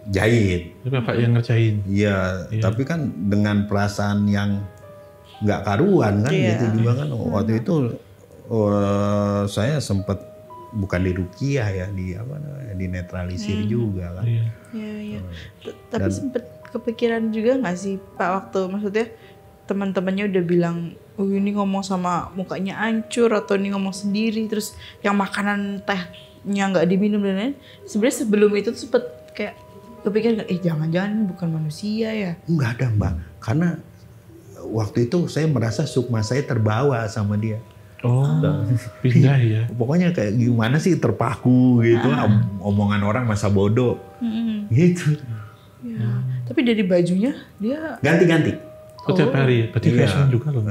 Jahit. Itu Bapak yang ngerjain? Iya. Tapi kan dengan perasaan yang nggak karuan kan gitu juga kan. Waktu itu saya sempat bukan diruqyah ya, di apa namanya, dinetralisir juga kan. Iya. Tapi sempet kepikiran juga nggak sih Pak waktu maksudnya teman-temannya udah bilang, oh ini ngomong sama mukanya hancur atau ini ngomong sendiri, terus yang makanan tehnya nggak diminum dan lain-lain. Sebenarnya sebelum itu tuh sempet kayak kepikiran nggak, jangan-jangan ini bukan manusia ya? Nggak ada Mbak, karena waktu itu saya merasa sukma saya terbawa sama dia. Oh, pindah ya. Pokoknya kayak gimana sih, terpaku gitu. Omongan orang masa bodoh. Gitu. Ya. Tapi dari bajunya dia ganti-ganti. Setiap hari, berarti fashion juga loh.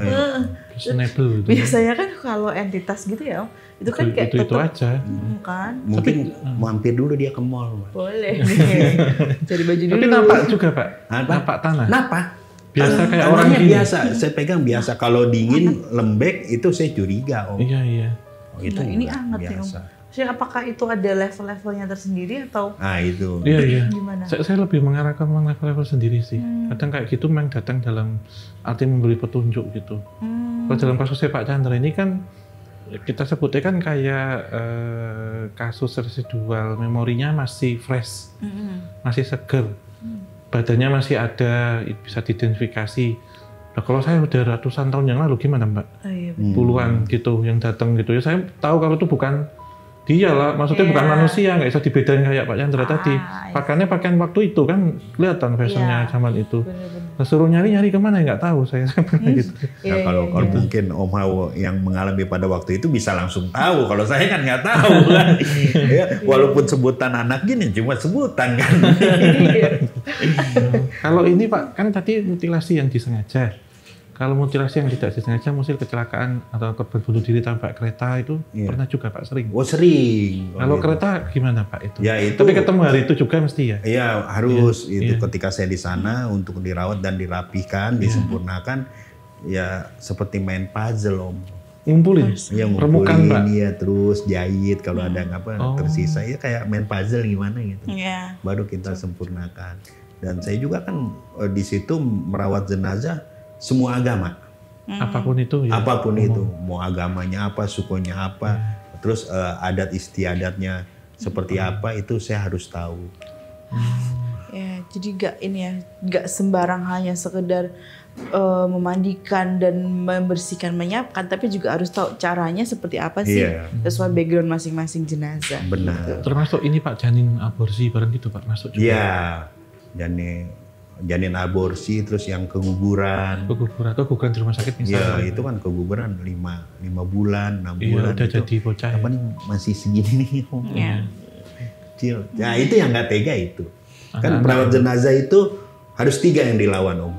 Fashionable. Biasanya kan kalau entitas gitu ya, itu kan kayak itu aja. Kan? Mungkin mampir dulu dia ke mall. Boleh nih. Cari baju dulu. Tapi napak juga Pak? Napak tanah? Napak. Biasa kayak orang gini? Biasa, saya pegang biasa. Kalau dingin, lembek, itu saya curiga om. Iya. Oh, itu ini hangat ya om. Maksudnya apakah itu ada level-levelnya tersendiri atau? Itu. Iya. Gimana? Saya lebih mengarahkan memang level-level sendiri sih. Kadang kayak gitu memang datang dalam arti memberi petunjuk gitu. Kalau dalam kasusnya Pak Chandra ini kan kita sebutnya kan kayak kasus residual memorinya masih fresh, masih seger, badannya masih ada, bisa diidentifikasi. Nah kalau saya udah ratusan tahun yang lalu gimana Mbak? Puluhan gitu yang datang gitu ya, saya tahu kalau itu bukan dia lah, maksudnya bukan manusia, nggak bisa dibedain kayak Pak Chandra tadi. Pakaiannya pakaian waktu itu kan kelihatan fashionnya zaman itu. Nah, suruh nyari kemana ya nggak tahu saya gitu. Nah, kalau mungkin Om Hao yang mengalami pada waktu itu bisa langsung tahu. Kalau saya kan nggak tahu kan. Ya, walaupun sebutan anak gini cuma sebutan kan. Kalau ini Pak kan tadi mutilasi yang disengaja. Kalau mutilasi yang tidak disengaja, mungkin kecelakaan atau korban bunuh diri tabrak kereta itu pernah juga Pak, sering? Oh sering. Kalau kereta gimana Pak itu? Ya, itu? Tapi ketemu hari itu juga mesti ya? Iya harus. Itu ketika saya di sana untuk dirawat dan dirapihkan, disempurnakan, ya seperti main puzzle om. Ngumpulin? Iya ngumpulin Pak? Iya terus jahit kalau ada apa tersisa, ya kayak main puzzle gimana gitu. Baru kita sempurnakan. Dan saya juga kan di situ merawat jenazah semua agama, apapun itu ya? Apapun itu, mau agamanya apa, sukunya apa, terus adat istiadatnya seperti apa, itu saya harus tahu. Ya, jadi nggak sembarang hanya sekedar memandikan dan membersihkan, menyiapkan, tapi juga harus tahu caranya seperti apa sih, sesuai background masing-masing jenazah. Benar. Gitu. Termasuk ini Pak, janin aborsi bareng gitu Pak, masuk juga? Iya, janin aborsi, terus yang keguguran di rumah sakit misalnya. Iya, itu kan keguguran 5 bulan, 6 bulan. Udah itu, jadi bocah. Apa nih masih segini nih? Kecil. Ya itu yang nggak tega itu. Kan perawat jenazah itu harus 3 yang dilawan om.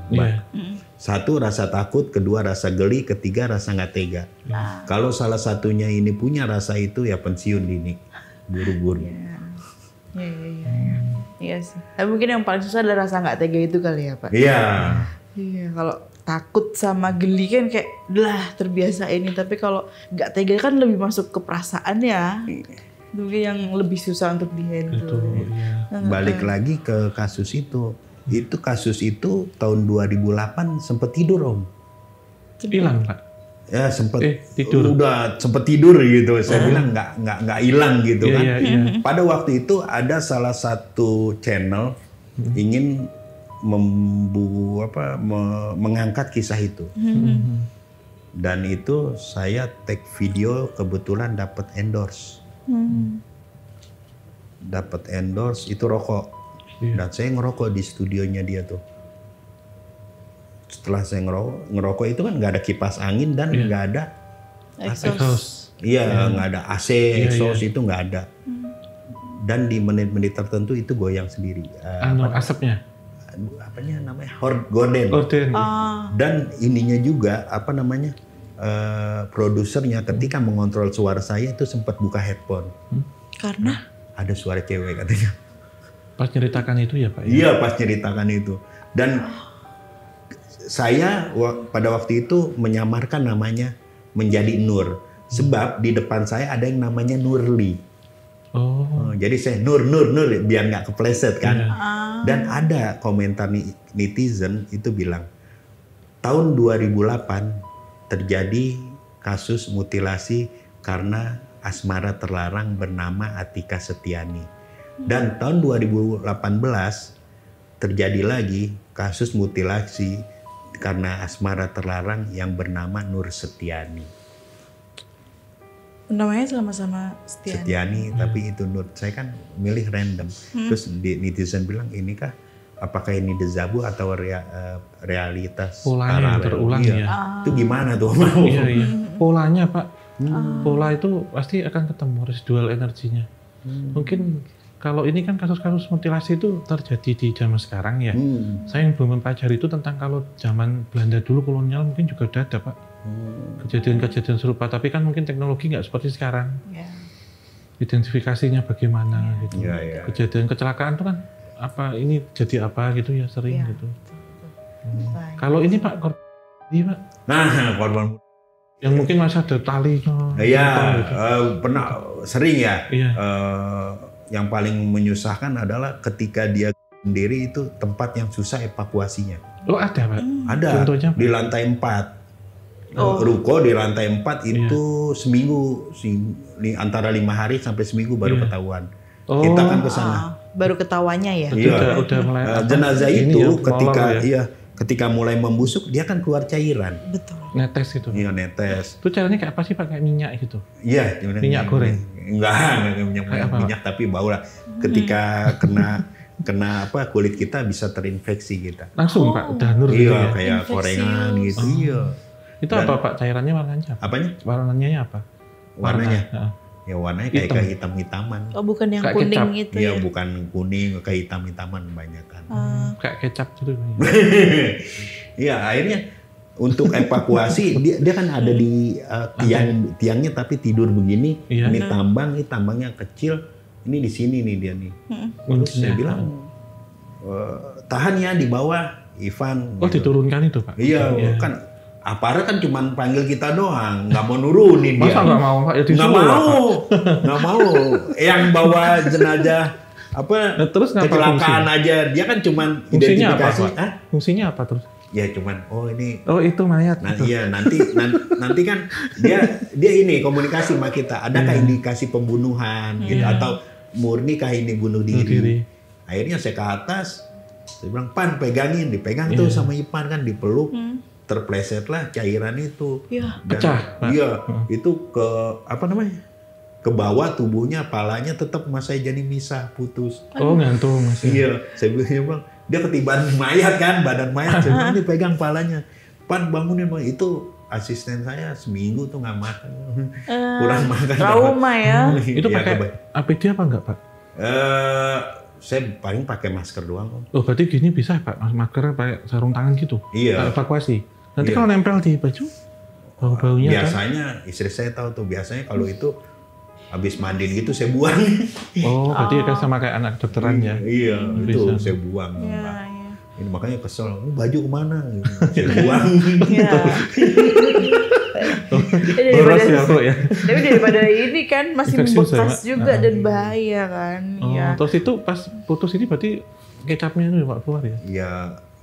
Satu, rasa takut, kedua rasa geli, ketiga rasa nggak tega. Kalau salah satunya ini punya rasa itu, ya pensiun dini, buru-buru. Iya sih. Tapi mungkin yang paling susah adalah rasa nggak tega itu kali ya Pak. Iya. Iya, kalau takut sama geli kan kayak lah terbiasa ini. Tapi kalau nggak tega kan lebih masuk ke perasaan ya. Mungkin yang lebih susah untuk dihandle. Betul, iya. Balik lagi ke kasus itu. Itu kasus itu tahun 2008 sempet tidur Om. Hilang Pak? Ya sempet tidur. Udah sempet tidur gitu. Saya bilang nggak hilang gitu kan. Iya. Pada waktu itu ada salah satu channel ingin mengangkat kisah itu. Dan itu saya take video, kebetulan dapat endorse. Dapat endorse itu rokok. Dan saya ngerokok di studionya dia tuh. Setelah saya ngerokok itu kan nggak ada kipas angin dan nggak ada exhaust. Iya, nggak ada AC, exhaust itu nggak ada. Dan di menit-menit tertentu itu goyang sendiri. Asapnya? Apanya namanya? Gorden. Dan ininya juga produsernya ketika mengontrol suara saya itu sempat buka headphone. Karena ada suara cewek katanya. Pas nyeritakan itu ya Pak? Iya, pas nyeritakan itu. Dan saya pada waktu itu menyamarkan namanya menjadi Nur. Sebab di depan saya ada yang namanya Nurli. Jadi saya Nur, biar nggak kepleset kan. Dan ada komentar netizen itu bilang, tahun 2008 terjadi kasus mutilasi karena asmara terlarang bernama Atika Setiani. Dan tahun 2018 terjadi lagi kasus mutilasi karena asmara terlarang yang bernama Nur Setiani. Namanya sama-sama Setiani, tapi itu Nur. Saya kan milih random. Terus netizen bilang, inikah apakah ini dejavu atau realitas polanya terulang ya? Itu gimana tuh? Iya. Polanya Pak, pola itu pasti akan ketemu residual energinya. Mungkin kalau ini kan kasus-kasus mutilasi itu terjadi di zaman sekarang ya. Saya yang belum mempelajari itu tentang kalau zaman Belanda dulu kolonial mungkin juga udah ada Pak. Kejadian-kejadian serupa, tapi kan mungkin teknologi nggak seperti sekarang. Identifikasinya bagaimana gitu. Kejadian kecelakaan itu kan apa ini jadi apa gitu ya sering gitu. Kalau ini Pak korban, korban yang mungkin masih ada tali. Iya, pernah sering ya. Yang paling menyusahkan adalah ketika dia sendiri itu tempat yang susah evakuasinya. Ada Pak? Ada. Contohnya, di lantai 4. Ruko di lantai 4 itu seminggu, antara 5 hari sampai seminggu baru ketahuan. Kita kan ke sana. Baru ketawanya ya? Iya. Udah mulai jenazah itu ketika mulai membusuk dia kan keluar cairan. Betul. Netes itu. Iya, netes. Itu caranya kayak apa sih Pak? Kayak minyak gitu? Iya. Minyak goreng? Enggak minyak tapi bau lah. Ketika kena kulit kita bisa terinfeksi kita. Langsung Pak, danur gitu ya? Iya, kayak infeksi. korengan gitu. Iya. Itu apa Pak? Cairannya warnanya apa? Apanya? Warnanya apa? Warnanya? Ya warnanya kayak kehitam-hitaman. Oh, bukan yang kayak kuning kecap. gitu Iya, ya? bukan kuning, kayak hitam-hitaman kebanyakan. Kayak kecap gitu. Iya, akhirnya untuk evakuasi dia kan ada di tiangnya tapi tidur begini. Iya. Ini tambangnya kecil. Ini di sini nih dia nih. Terus saya bilang tahan ya di bawah, Ivan. Oh, gitu. Diturunkan itu Pak? Iya, kan aparat kan cuma panggil kita doang, nggak mau nurunin dia. Masa nggak mau Pak? Ya nggak mau. Yang bawa jenazah terus kecelakaan aja, dia kan cuma fungsinya identifikasi. apa Pak? Fungsinya apa terus? Ya cuman ini. Oh, itu mayat. Nah, iya nanti kan dia ini komunikasi sama kita. Adakah indikasi pembunuhan gitu atau murni kah ini bunuh diri? Akhirnya saya ke atas, saya bilang Pan pegangin, dipegang tuh sama Ipan kan dipeluk. Terplesetlah cairan itu. Pecah. Iya, itu ke bawah tubuhnya, palanya tetap masih jadi misah, putus. Oh, gantung masih. Iya, saya bilang dia ketiban mayat kan, badan mayat. Saya bilang dipegang palanya. Pan bangunin, itu asisten saya seminggu tuh nggak makan, kurang makan. Trauma ya. Itu pakai APD apa enggak Pak? saya paling pakai masker doang Om. Oh berarti gini bisa Pak, masker pakai sarung tangan gitu? Iya. Evakuasi. Nanti Iya. kalau nempel di baju, bau-baunya kan? Biasanya istri saya tahu tuh, biasanya kalau itu habis mandiin gitu saya buang. Oh berarti kan sama kayak anak dokteran ya? Iya, itu Bisa. saya buang. Iya, Pak. iya. Ini makanya kesel, "Lu baju kemana?" Gitu. Saya buang. Iya. Boros ya kok ya? Tapi daripada ini kan masih Infeksius ya, membekas Mak? juga dan bahaya kan. Oh, Iya. terus itu pas putus ini berarti kecapnya itu Pak keluar ya? Ya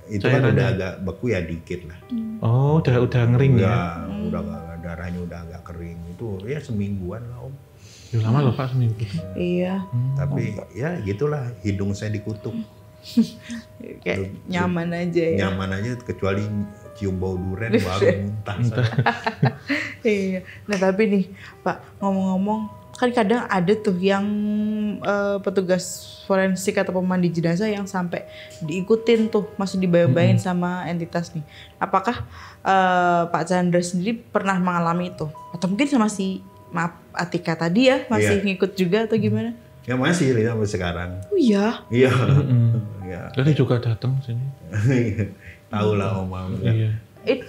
itu kan Cairannya. udah agak beku ya dikit lah. Oh udah ngering ya? Udah darahnya udah agak kering. Itu ya semingguan lah Om. Ya lama loh Pak seminggu. Iya. Tapi ya gitulah, hidung saya dikutuk. Kayak nyaman aja ya. Nyaman aja, kecuali cium bau duren baru muntah saya. Iya. Nah tapi nih Pak, ngomong-ngomong, kan kadang ada tuh yang petugas forensik atau pemandi jenazah yang sampai diikutin tuh, masih dibayang-bayangin sama entitas nih. Apakah Pak Chandra sendiri pernah mengalami itu? Atau mungkin sama si Atika tadi ya, masih Iya. ngikut juga atau gimana? Ya masih sampai sekarang. Oh iya? Iya. Iya. Jadi juga datang sini. Tahu lah Om. Iya.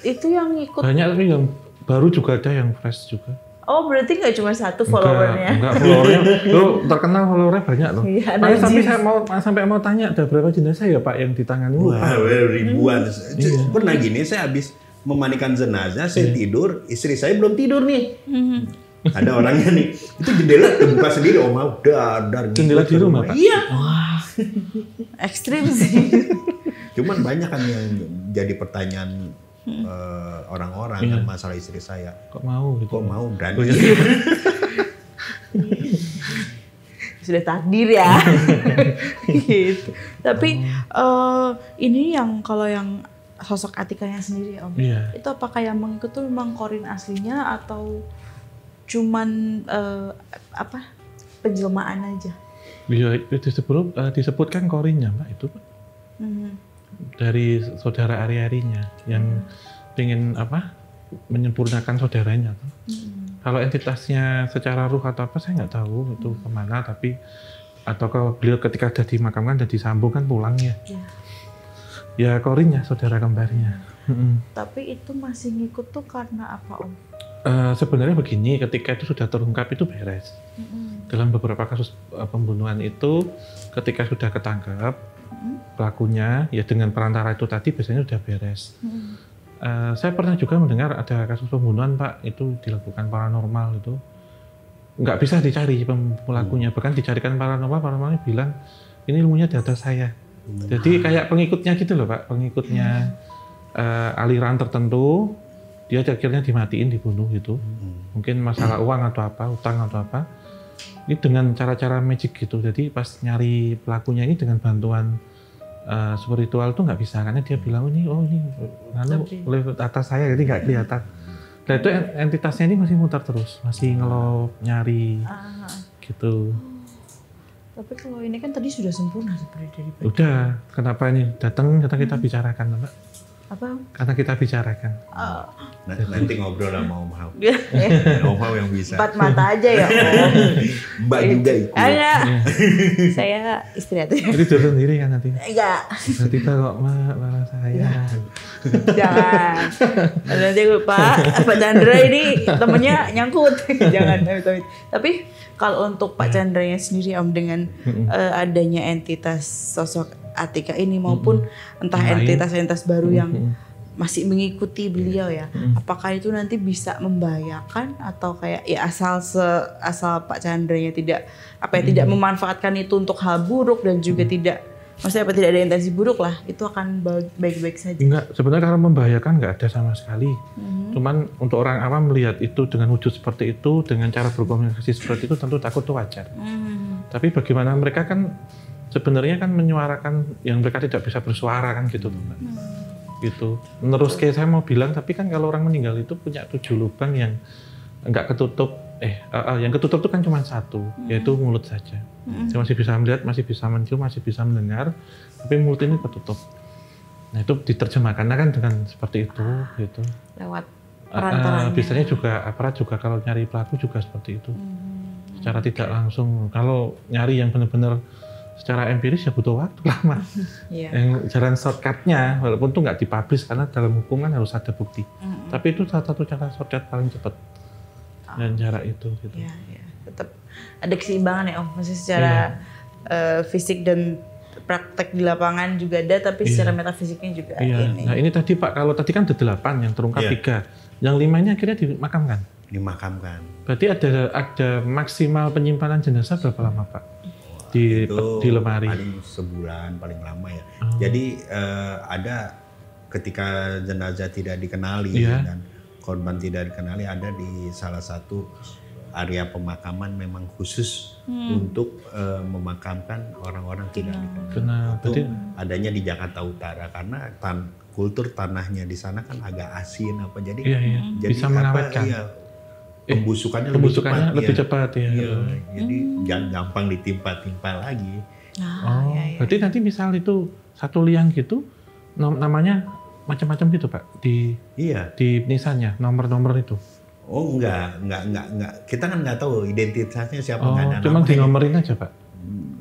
Itu yang ngikut. Banyak tapi yang baru juga ada yang fresh juga. Oh berarti nggak cuma satu followernya? Enggak followernya. Loh, terkenal followernya banyak loh. Iya, Makanya najis. sampai mau tanya ada berapa jenazah ya Pak yang ditangani? Wah, ribuan. Pernah gini, saya habis memandikan jenazah, saya tidur, istri saya belum tidur nih. Ada orangnya nih, itu jendela terbuka sendiri, Om, dar. Jendela di rumah, Pak? Iya. Ekstrim sih. Cuman banyak kan yang jadi pertanyaan orang-orang kan masalah istri saya. Kok mau gitu? Kok mau berani? Sudah takdir ya. Gitu. Tapi ini yang kalau yang sosok Atikanya sendiri Om, Iya. itu apakah yang mengikut tuh memang Korin aslinya atau cuman penjelmaan aja? Iya, itu disebutkan korinnya Mbak itu Pak. Dari saudara Ari-Arinya yang pengen menyempurnakan saudaranya. Kalau entitasnya secara ruh atau apa saya nggak tahu itu kemana, tapi atau kalau beliau ketika ada dimakamkan dan disambung kan pulang ya. Ya korinnya, saudara kembarnya. Tapi itu masih ngikut tuh karena apa Om? Sebenarnya begini, ketika itu sudah terungkap itu beres. Dalam beberapa kasus pembunuhan itu, ketika sudah ketangkap pelakunya, ya dengan perantara itu tadi biasanya sudah beres. Saya pernah juga mendengar ada kasus pembunuhan Pak, itu dilakukan paranormal itu. Nggak bisa dicari pelakunya, bahkan dicarikan paranormalnya bilang, ini ilmunya di atas saya. Jadi kayak pengikutnya gitu loh Pak, pengikutnya aliran tertentu, dia akhirnya dimatiin, dibunuh gitu. Mungkin masalah uang atau apa, utang atau apa. Ini dengan cara-cara magic gitu. Jadi pas nyari pelakunya ini dengan bantuan spiritual tuh nggak bisa, karena dia bilang ini oleh atas saya, jadi nggak kelihatan. Nah itu entitasnya ini masih muter terus, masih ngelop, nyari gitu. Tapi kalau ini kan tadi sudah sempurna seperti dari Udah, kenapa ini datang kita bicarakan Mbak? apa? Karena kita bicarakan. Nanti ngobrol sama Om Hao. Ya, Om Hao yang bisa. empat mata aja ya Om. Mbak juga ikut. Enggak. Saya istirahat ya. Jadi jalan sendiri kan nanti. Enggak. Nanti kok marah saya. Jangan. Nanti Pak Chandra ini temennya nyangkut. Jangan. Tapi kalau untuk Pak Chandranya sendiri Om, dengan adanya entitas sosok Atika ini maupun entah entitas-entitas baru yang masih mengikuti beliau ya, apakah itu nanti bisa membahayakan atau kayak ya asal Pak Chandranya tidak tidak memanfaatkan itu untuk hal buruk dan juga tidak, maksudnya tidak ada intensi buruk lah, itu akan baik-baik saja. Enggak, sebenarnya kalau membahayakan nggak ada sama sekali. Cuman untuk orang awam melihat itu dengan wujud seperti itu, dengan cara berkomunikasi seperti itu tentu takut itu wajar. Tapi bagaimana mereka kan sebenarnya kan menyuarakan yang mereka tidak bisa bersuara kan gitu Mbak. Gitu. Terus kayak saya mau bilang, tapi kan kalau orang meninggal itu punya 7 lubang yang enggak ketutup, yang ketutup itu kan cuma satu, yaitu mulut saja. Dia masih bisa melihat, masih bisa mencium, masih bisa mendengar, tapi mulut ini ketutup. Nah itu diterjemahkan kan dengan seperti itu, gitu. Lewat perantaranya. Biasanya juga aparat juga kalau nyari pelaku juga seperti itu. Secara tidak langsung, kalau nyari yang benar-benar secara empiris ya butuh waktu lama. Yang jalan shortcutnya, walaupun itu nggak dipublish karena dalam hukum kan harus ada bukti. Tapi itu salah satu cara shortcut paling cepat. Dan jarak itu gitu. Tetap ada keseimbangan ya Om, maksudnya secara fisik dan praktek di lapangan juga ada, tapi secara metafisiknya juga ini. Nah ini tadi Pak, kalau tadi kan ada 8 yang terungkap 3, yang 5 ini akhirnya dimakamkan. Berarti ada maksimal penyimpanan jenazah berapa lama Pak? Di lemari? Paling sebulan paling lama ya. Jadi ada ketika jenazah tidak dikenali dan korban tidak dikenali, ada di salah satu area pemakaman memang khusus untuk memakamkan orang-orang tidak dikenal. Itu adanya di Jakarta Utara karena kultur tanahnya di sana kan agak asin apa jadi bisa mengawetkan. Pembusukannya lebih cepat ya. Jadi jangan gampang ditimpa-timpa lagi. Berarti nanti misal itu satu liang gitu namanya macam-macam gitu Pak di nisannya, nomor-nomor itu. Oh enggak. Kita kan nggak tahu identitasnya siapa, nggak ada cuma dinomorin aja Pak.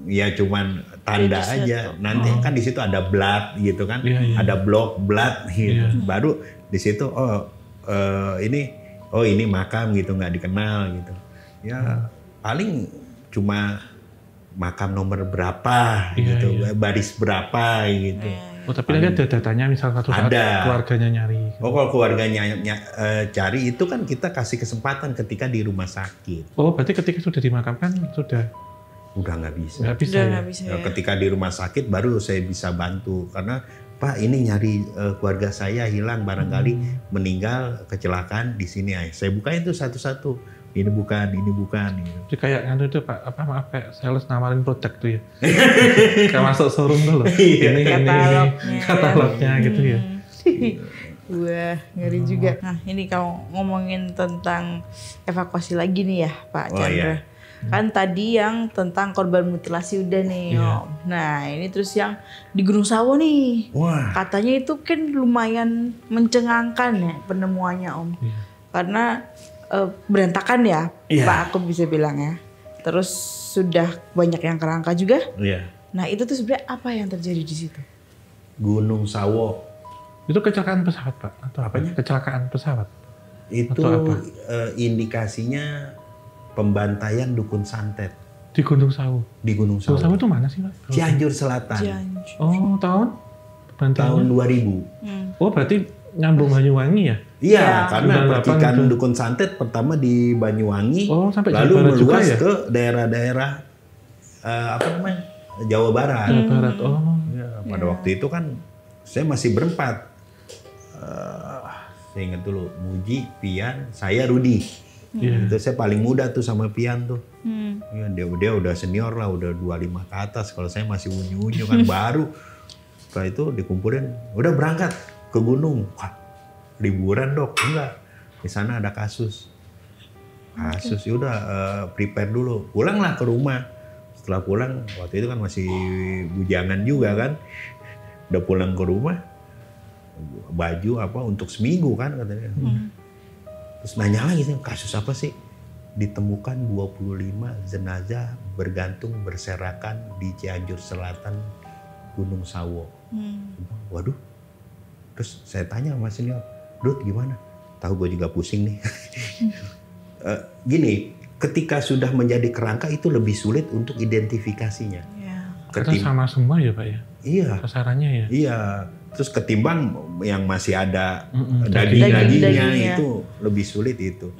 Ya cuman tanda aja. Nanti kan di situ ada blood gitu kan, ada blok blood gitu. Baru di situ ini makam gitu, nggak dikenal gitu. Ya paling cuma makam nomor berapa gitu, baris berapa gitu. Oh tapi nanti ada datanya misal satu saat keluarganya nyari. Oh kalau keluarganya cari itu kan kita kasih kesempatan ketika di rumah sakit. Oh berarti ketika sudah dimakamkan udah nggak bisa. Nggak bisa ya. Ketika di rumah sakit baru saya bisa bantu karena Pak ini nyari keluarga saya hilang barangkali meninggal kecelakaan di sini. Saya bukain tuh satu-satu. Ini bukan. Jadi kayak itu Pak, kayak sales nawarin produk tuh ya. Kayak masuk showroom tuh loh. Ini katalognya gitu ya. Wah, ngeri juga. Nah, ini kalau ngomongin tentang evakuasi lagi nih ya, Pak Chandra. Kan tadi yang tentang korban mutilasi udah nih, Om. Nah, ini terus yang di Gunung Sawo nih. Wah. Katanya itu kan lumayan mencengangkan ya penemuannya, Om. Karena berantakan ya, Pak, aku bisa bilang ya. Terus sudah banyak yang kerangka juga. Nah itu tuh sebenarnya apa yang terjadi di situ? Gunung Sawo. Itu kecelakaan pesawat Pak? Atau apanya? Kecelakaan pesawat. Itu indikasinya pembantaian dukun santet. Di Gunung Sawo? Di Gunung Sawo. Gunung Sawo itu mana sih Pak? Cianjur Selatan. Oh tahun? Tahun 2000. Oh berarti nyambung Banyuwangi ya? Iya, karena percikan dukun santet pertama di Banyuwangi, lalu meluas ke daerah-daerah Jawa Barat. Pada waktu itu kan saya masih berempat. Saya ingat dulu, Muji, Pian, saya Rudi. Itu saya paling muda tuh sama Pian tuh. Dia udah senior lah, udah 25 ke atas. Kalau saya masih unyu-unyu kan baru. Setelah itu dikumpulin, udah berangkat ke gunung. Wah, liburan Dok, enggak. Di sana ada kasus. Yaudah prepare dulu. Pulanglah ke rumah. Setelah pulang, waktu itu kan masih bujangan juga kan. Udah pulang ke rumah, baju apa untuk seminggu kan katanya. Terus nanya lagi, kasus apa sih? Ditemukan 25 jenazah bergantung berserakan di Cianjur Selatan, Gunung Sawo. Waduh. Terus saya tanya sama senior, Dut gimana? Tahu gue juga pusing nih. Gini, ketika sudah menjadi kerangka itu lebih sulit untuk identifikasinya. Karena sama semua ya Pak ya? Iya. Sasarannya ya? Iya. Terus ketimbang yang masih ada daging-dagingnya itu lebih sulit itu.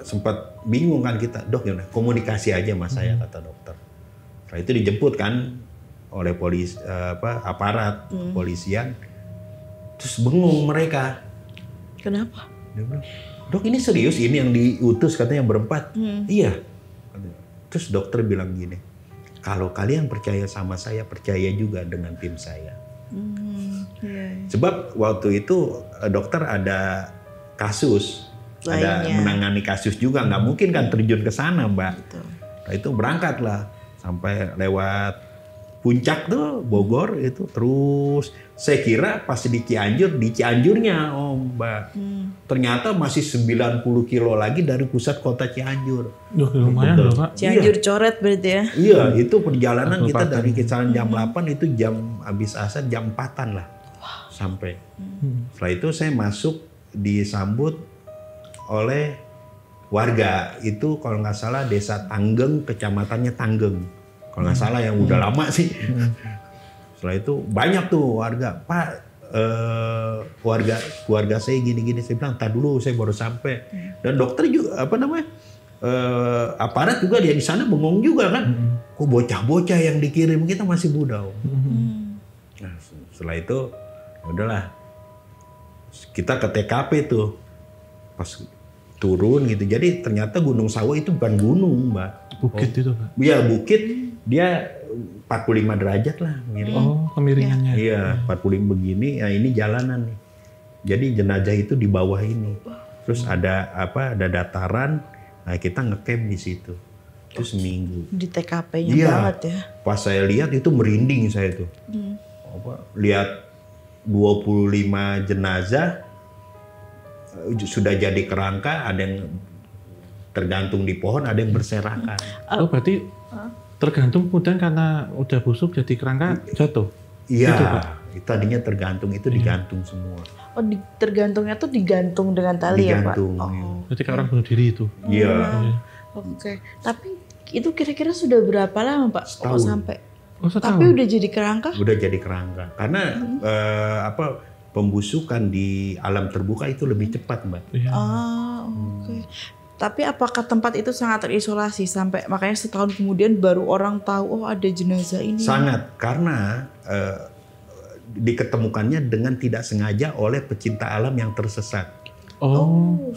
Sempat bingung kan kita, Dok gimana? Komunikasi aja sama saya kata dokter. Setelah itu dijemput kan oleh aparat kepolisian. Terus bengong mereka. Kenapa? Dia bilang, Dok ini serius ini yang diutus katanya berempat? Iya. Terus dokter bilang gini, kalau kalian percaya sama saya, percaya juga dengan tim saya. Sebab waktu itu dokter ada kasus, ada menangani kasus juga, nggak mungkin kan terjun ke sana Mbak. Nah, itu berangkatlah sampai lewat puncak tuh Bogor itu terus saya kira pas di Cianjurnya Mbak. Ternyata masih 90 kilo lagi dari pusat kota Cianjur. Duh, lumayan loh Pak. Cianjur coret berarti ya. Iya, itu perjalanan kita dari kisaran jam 8 itu jam habis asar jam 4-an lah sampai. Setelah itu saya masuk disambut oleh warga itu kalau nggak salah desa Tanggeng, kecamatannya Tanggeng. Kalau nggak salah yang udah lama sih. Setelah itu banyak tuh warga, Pak, keluarga saya gini-gini. Saya bilang, "Tar dulu, saya baru sampai." Dan dokter juga aparat juga dia di sana bengong juga kan. Kok bocah-bocah yang dikirim, kita masih muda. Nah, setelah itu udahlah kita ke TKP tuh pas turun gitu. Jadi ternyata Gunung Sawo itu bukan gunung, Mbak. Bukit itu Pak. Iya, bukit. Dia 45 derajat lah miring. Oh, kemiringannya. Iya, 45 begini. Ya ini jalanan nih. Jadi jenazah itu di bawah ini. Terus ada dataran. Nah, kita ngecamp di situ. Terus seminggu. Di TKP-nya banget ya. Pas saya lihat itu merinding saya tuh. Lihat 25 jenazah sudah jadi kerangka, ada yang tergantung di pohon, ada yang berserakan. Oh, berarti tergantung kemudian karena udah busuk jadi kerangka jatuh? Iya, Gitu, Pak? tadinya tergantung, itu digantung semua. Oh, tergantungnya tuh digantung dengan tali Digantung, ya Pak? iya. Oh. Berarti kayak orang bunuh diri itu? Iya. Oke, tapi itu kira-kira sudah berapa lama Pak? Setahun. sampai? Oh, setahun? Tapi udah jadi kerangka? Udah jadi kerangka. Karena pembusukan di alam terbuka itu lebih cepat, Mbak. Iya. Oke. Tapi apakah tempat itu sangat terisolasi sampai makanya setahun kemudian baru orang tahu oh ada jenazah ini? Sangat, karena diketemukannya dengan tidak sengaja oleh pecinta alam yang tersesat. Oh.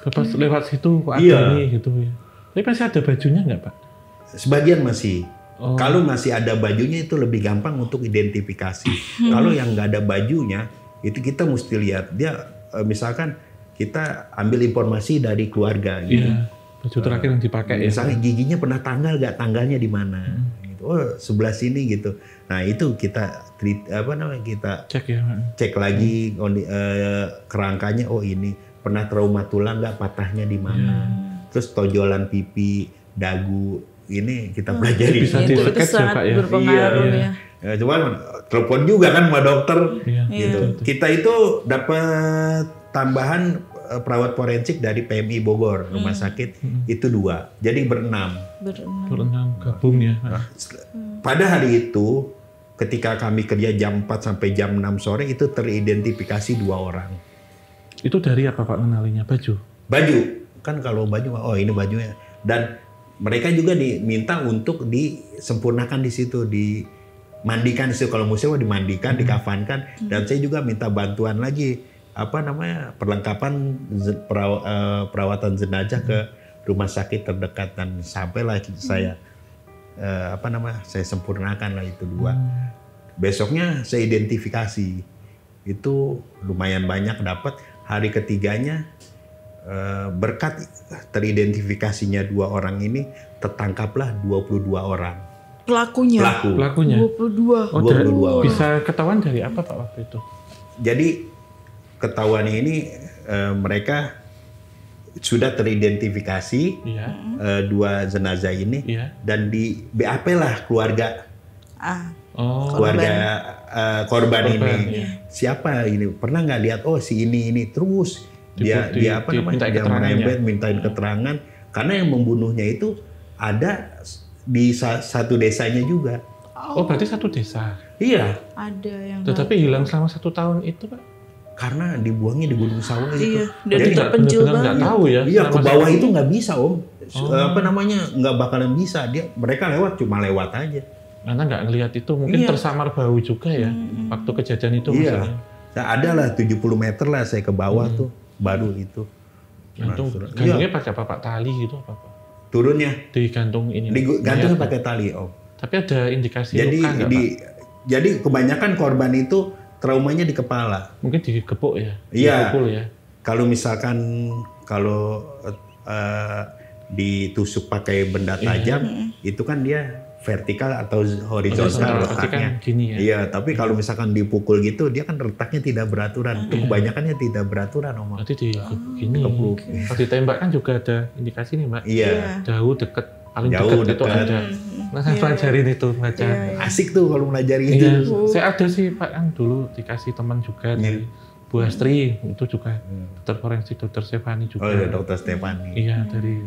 Bapak lewat situ kok ada Iya. ini gitu ya. Tapi masih ada bajunya nggak Pak? Sebagian masih. Oh. Kalau masih ada bajunya itu lebih gampang untuk identifikasi. Kalau yang nggak ada bajunya, itu kita mesti lihat dia misalkan kita ambil informasi dari keluarga gitu. Iya. Baju terakhir yang dipakai ya. Misalnya giginya pernah tanggal nggak, tanggalnya di mana? Gitu. Oh, sebelah sini gitu. Nah itu kita kita Cek ya Pak. cek lagi kerangkanya. Oh ini pernah trauma tulang nggak, patahnya di mana? Terus tonjolan pipi, dagu ini kita pelajari. Bisa itu di-sketch ya, sangat Pak, ya? berpengaruh Iya. ya. Ya, cuman telepon juga kan sama dokter. Iya. Gitu. Kita itu dapat tambahan perawat forensik dari PMI Bogor, rumah sakit itu 2. Jadi berenam. Berenam gabung ya. Pak. Pada hari itu ketika kami kerja jam 4 sampai jam 6 sore itu teridentifikasi 2 orang. Itu dari apa Pak kenalinya? Baju? Baju. Kan kalau baju, oh ini bajunya. Dan mereka juga diminta untuk disempurnakan di situ, dimandikan di situ. Kalau museum dimandikan, dikafankan. Dan saya juga minta bantuan lagi, perlengkapan perawatan jenazah ke rumah sakit terdekat. Dan sampailah saya, saya sempurnakan lah itu 2. Besoknya saya identifikasi. Itu lumayan banyak dapat. Hari ketiganya berkat teridentifikasinya 2 orang ini tertangkaplah 22 orang. Pelakunya? Pelakunya? 22. Oh, 22 orang. Bisa ketahuan dari apa Pak waktu itu? Jadi ketahuannya ini mereka sudah teridentifikasi Iya. 2 jenazah ini Iya. dan di BAP lah keluarga Oh. korban ini. Iya. Siapa ini? Pernah nggak lihat? Oh si ini terus dia mintain dia keterangannya. merembet, mintain keterangan karena yang membunuhnya itu ada di satu desanya juga. Oh, berarti satu desa. Iya, Ada yang Tetapi hilang selama 1 tahun itu Pak? karena dibuangnya di Gunung Sawo itu. Iya, dan Jadi terpencil benar-benar nggak banget. tahu ya. iya, ke selama bawah satu- itu nggak bisa Om. Nggak bakalan bisa. Mereka lewat cuma lewat aja. Karena nggak ngelihat itu, mungkin Iya. tersamar bau juga ya waktu kejadian itu. Iya. maksudnya. Nah, ada lah 70 meter lah saya ke bawah tuh, baru itu. Gantung, Nah, gantungnya pakai apa Pak? Tali gitu apa Pak? Turunnya, Digantung ini. digantungnya mayat. pakai tali Om. Tapi ada indikasi Jadi luka nggak Pak? jadi kebanyakan korban itu traumanya di kepala. Mungkin digepuk ya? Iya. Dipukul ya? Kalau misalkan ditusuk pakai benda tajam, itu kan dia vertikal atau horizontal letaknya. Kan gini ya. Iya, tapi kalau misalkan dipukul gitu, dia kan letaknya tidak beraturan. Itu kebanyakannya tidak beraturan, Om. Berarti di gini. Kalau ditembak kan juga ada indikasi nih, Mbak. Iya. Jauh, dekat, paling Jauh, dekat itu dekat. ada. Nah, saya pelajarin itu baca. Asik tuh kalau melajari Iya, itu. saya ada sih Pak kan dulu dikasih teman juga dari Bu Astri, itu juga dokter forensik, dokter Stefani juga. Oh iya, Dokter Stefani. Iya, dari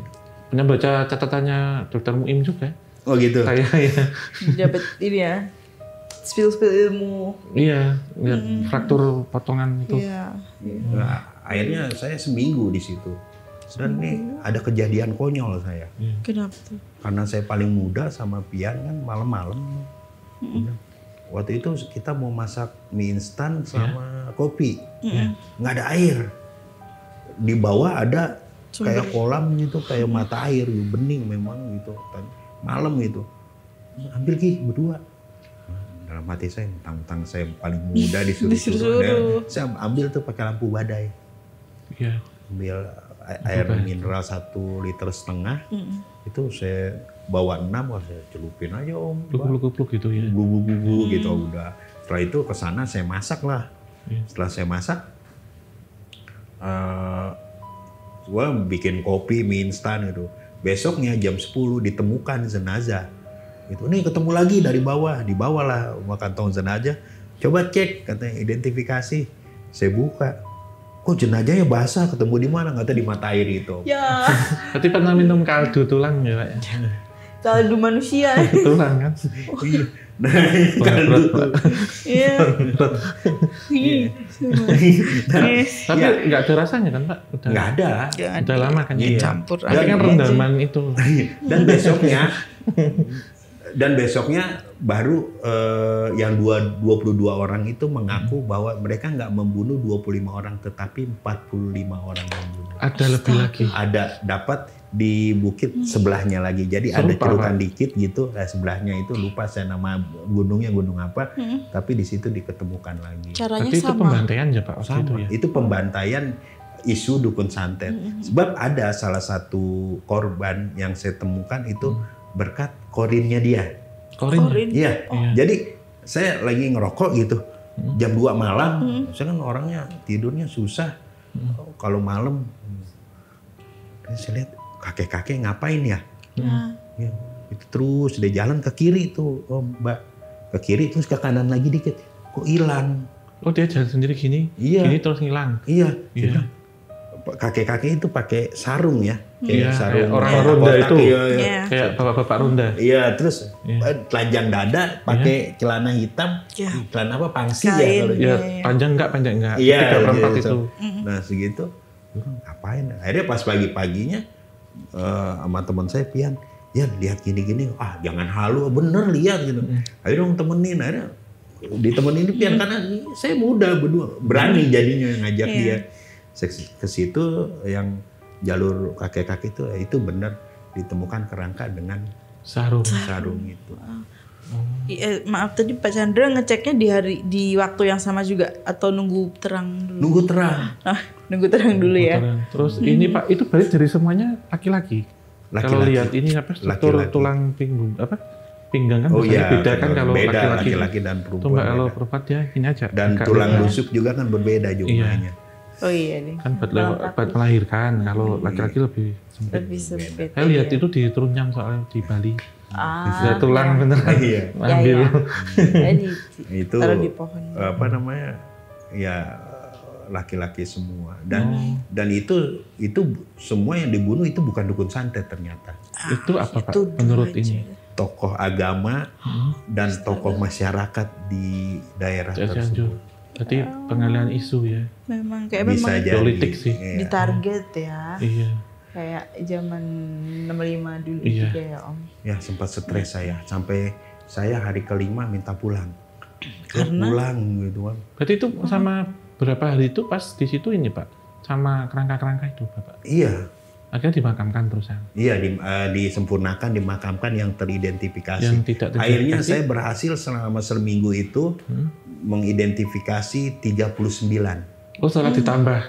punya baca catatannya dokter Muim juga. Oh gitu. Kayak ya. Dapat ini ya, spill ilmu. Iya, lihat fraktur potongan itu. Iya. Nah, akhirnya saya seminggu di situ. Dan nih ada kejadian konyol saya. Kenapa tuh? Karena saya paling muda sama Pian kan malam-malam. Waktu itu kita mau masak mie instan sama kopi. Nggak ada air. Di bawah ada kayak kolam gitu, kayak mata air, bening memang gitu. Malam gitu. Ambil Ki berdua. Dalam hati saya, mentang-mentang saya paling muda disuruh. Saya ambil tuh pakai lampu badai. Iya. Ambil air mineral 1,5 liter. Itu saya bawa 6, saya celupin aja Om. Kupluk-kupluk gitu ya. Gugu gitu udah. Setelah itu ke sana saya masak lah. Setelah saya masak, gua bikin kopi mie instan gitu. Besoknya jam 10 ditemukan jenazah. Itu nih ketemu lagi dari bawah, dibawalah sama kantong jenazah. Coba cek katanya identifikasi. Saya buka. Kok jenazahnya basah, ketemu di mana? Kata di mata air itu. Ya, Berarti pernah minum kaldu tulang ya Pak? kaldu manusia. Tulang kan? Iya. Nah, kaldu tuh. Iya. Tapi nggak ada rasanya kan Pak? Nggak ada. Udah lama kan? Iya. Campur. Tapi kan rendaman itu. Dan besoknya baru yang 22 orang itu mengaku bahwa mereka nggak membunuh 25 orang, tetapi 45 orang yang membunuh. Ada lebih lagi. Ada dapat di bukit sebelahnya lagi. Jadi ada cerutan dikit gitu, sebelahnya itu lupa saya nama gunungnya gunung apa, tapi di situ diketemukan lagi. Caranya Berarti itu sama. pembantaian ya Pak waktu itu Sama. ya? Itu pembantaian isu dukun santet. Sebab ada salah satu korban yang saya temukan itu berkat korinnya dia. Korin. Iya. Jadi saya lagi ngerokok gitu. Jam 2 malam. Saya kan orangnya tidurnya susah. Kalau malam saya lihat kakek-kakek ngapain ya? Ya, itu terus dia jalan ke kiri tuh, Mbak. Ke kiri terus ke kanan lagi dikit. Kok hilang? Oh dia jalan sendiri gini? Iya. Gini terus ngilang? Iya. Iya. Kakek-kakek itu pakai sarung ya. Iya, sarung kayak orang kayak ronda kotak, itu. Iya. Kayak bapak-bapak ronda. Iya, terus telanjang dada, pakai celana hitam, celana apa pangsi ya kalau Iya, panjang enggak. Iya, 3/4 gitu. itu. Nah segitu, ngapain? Akhirnya pas pagi-paginya sama teman saya Pian, ya lihat gini-gini, jangan halu, bener lihat gitu. Akhirnya dong temenin, akhirnya ditemenin Pian karena saya muda berdua, berani jadinya ngajak dia. Ke situ yang jalur kakek-kakek itu benar ditemukan kerangka dengan sarung itu. Maaf tadi Pak Chandra ngeceknya di waktu yang sama juga atau nunggu terang dulu? Nunggu terang. Nunggu terang dulu ya. Terus ini Pak itu berarti dari semuanya laki-laki. Kalau lihat ini apa struktur tulang pinggang kan beda kan kalau laki-laki dan perempuan. Coba kalau perempuan dia ini aja. Dan tulang rusuk juga kan berbeda jumlahnya. Oh iya nih. Kan buat melahirkan, kalau laki-laki lebih sempit. Saya lihat itu di Trunjang soalnya di Bali. Ada tulang beneran. Iya. Ambil. Itu taruh di pohon. Apa namanya? Ya laki-laki semua. Dan itu semua yang dibunuh itu bukan dukun santet ternyata. Itu apa Pak menurut ini? Tokoh agama dan tokoh masyarakat di daerah tersebut. Berarti pengalihan isu ya. Memang kayak bisa memang jadi politik sih. Ditarget ya. Iya. Kayak zaman 65 dulu iya. juga ya Om. Ya sempat stres saya sampai saya hari kelima minta pulang. Karena pulang gitu kan. Berarti itu sama berapa hari itu pas di situ ini Pak? Sama kerangka-kerangka itu Bapak? Iya. Akhirnya dimakamkan perusahaan. Iya, disempurnakan, dimakamkan yang teridentifikasi. Yang tidak teridentifikasi. Akhirnya saya berhasil selama seminggu itu mengidentifikasi 39. Oh, setelah ditambah.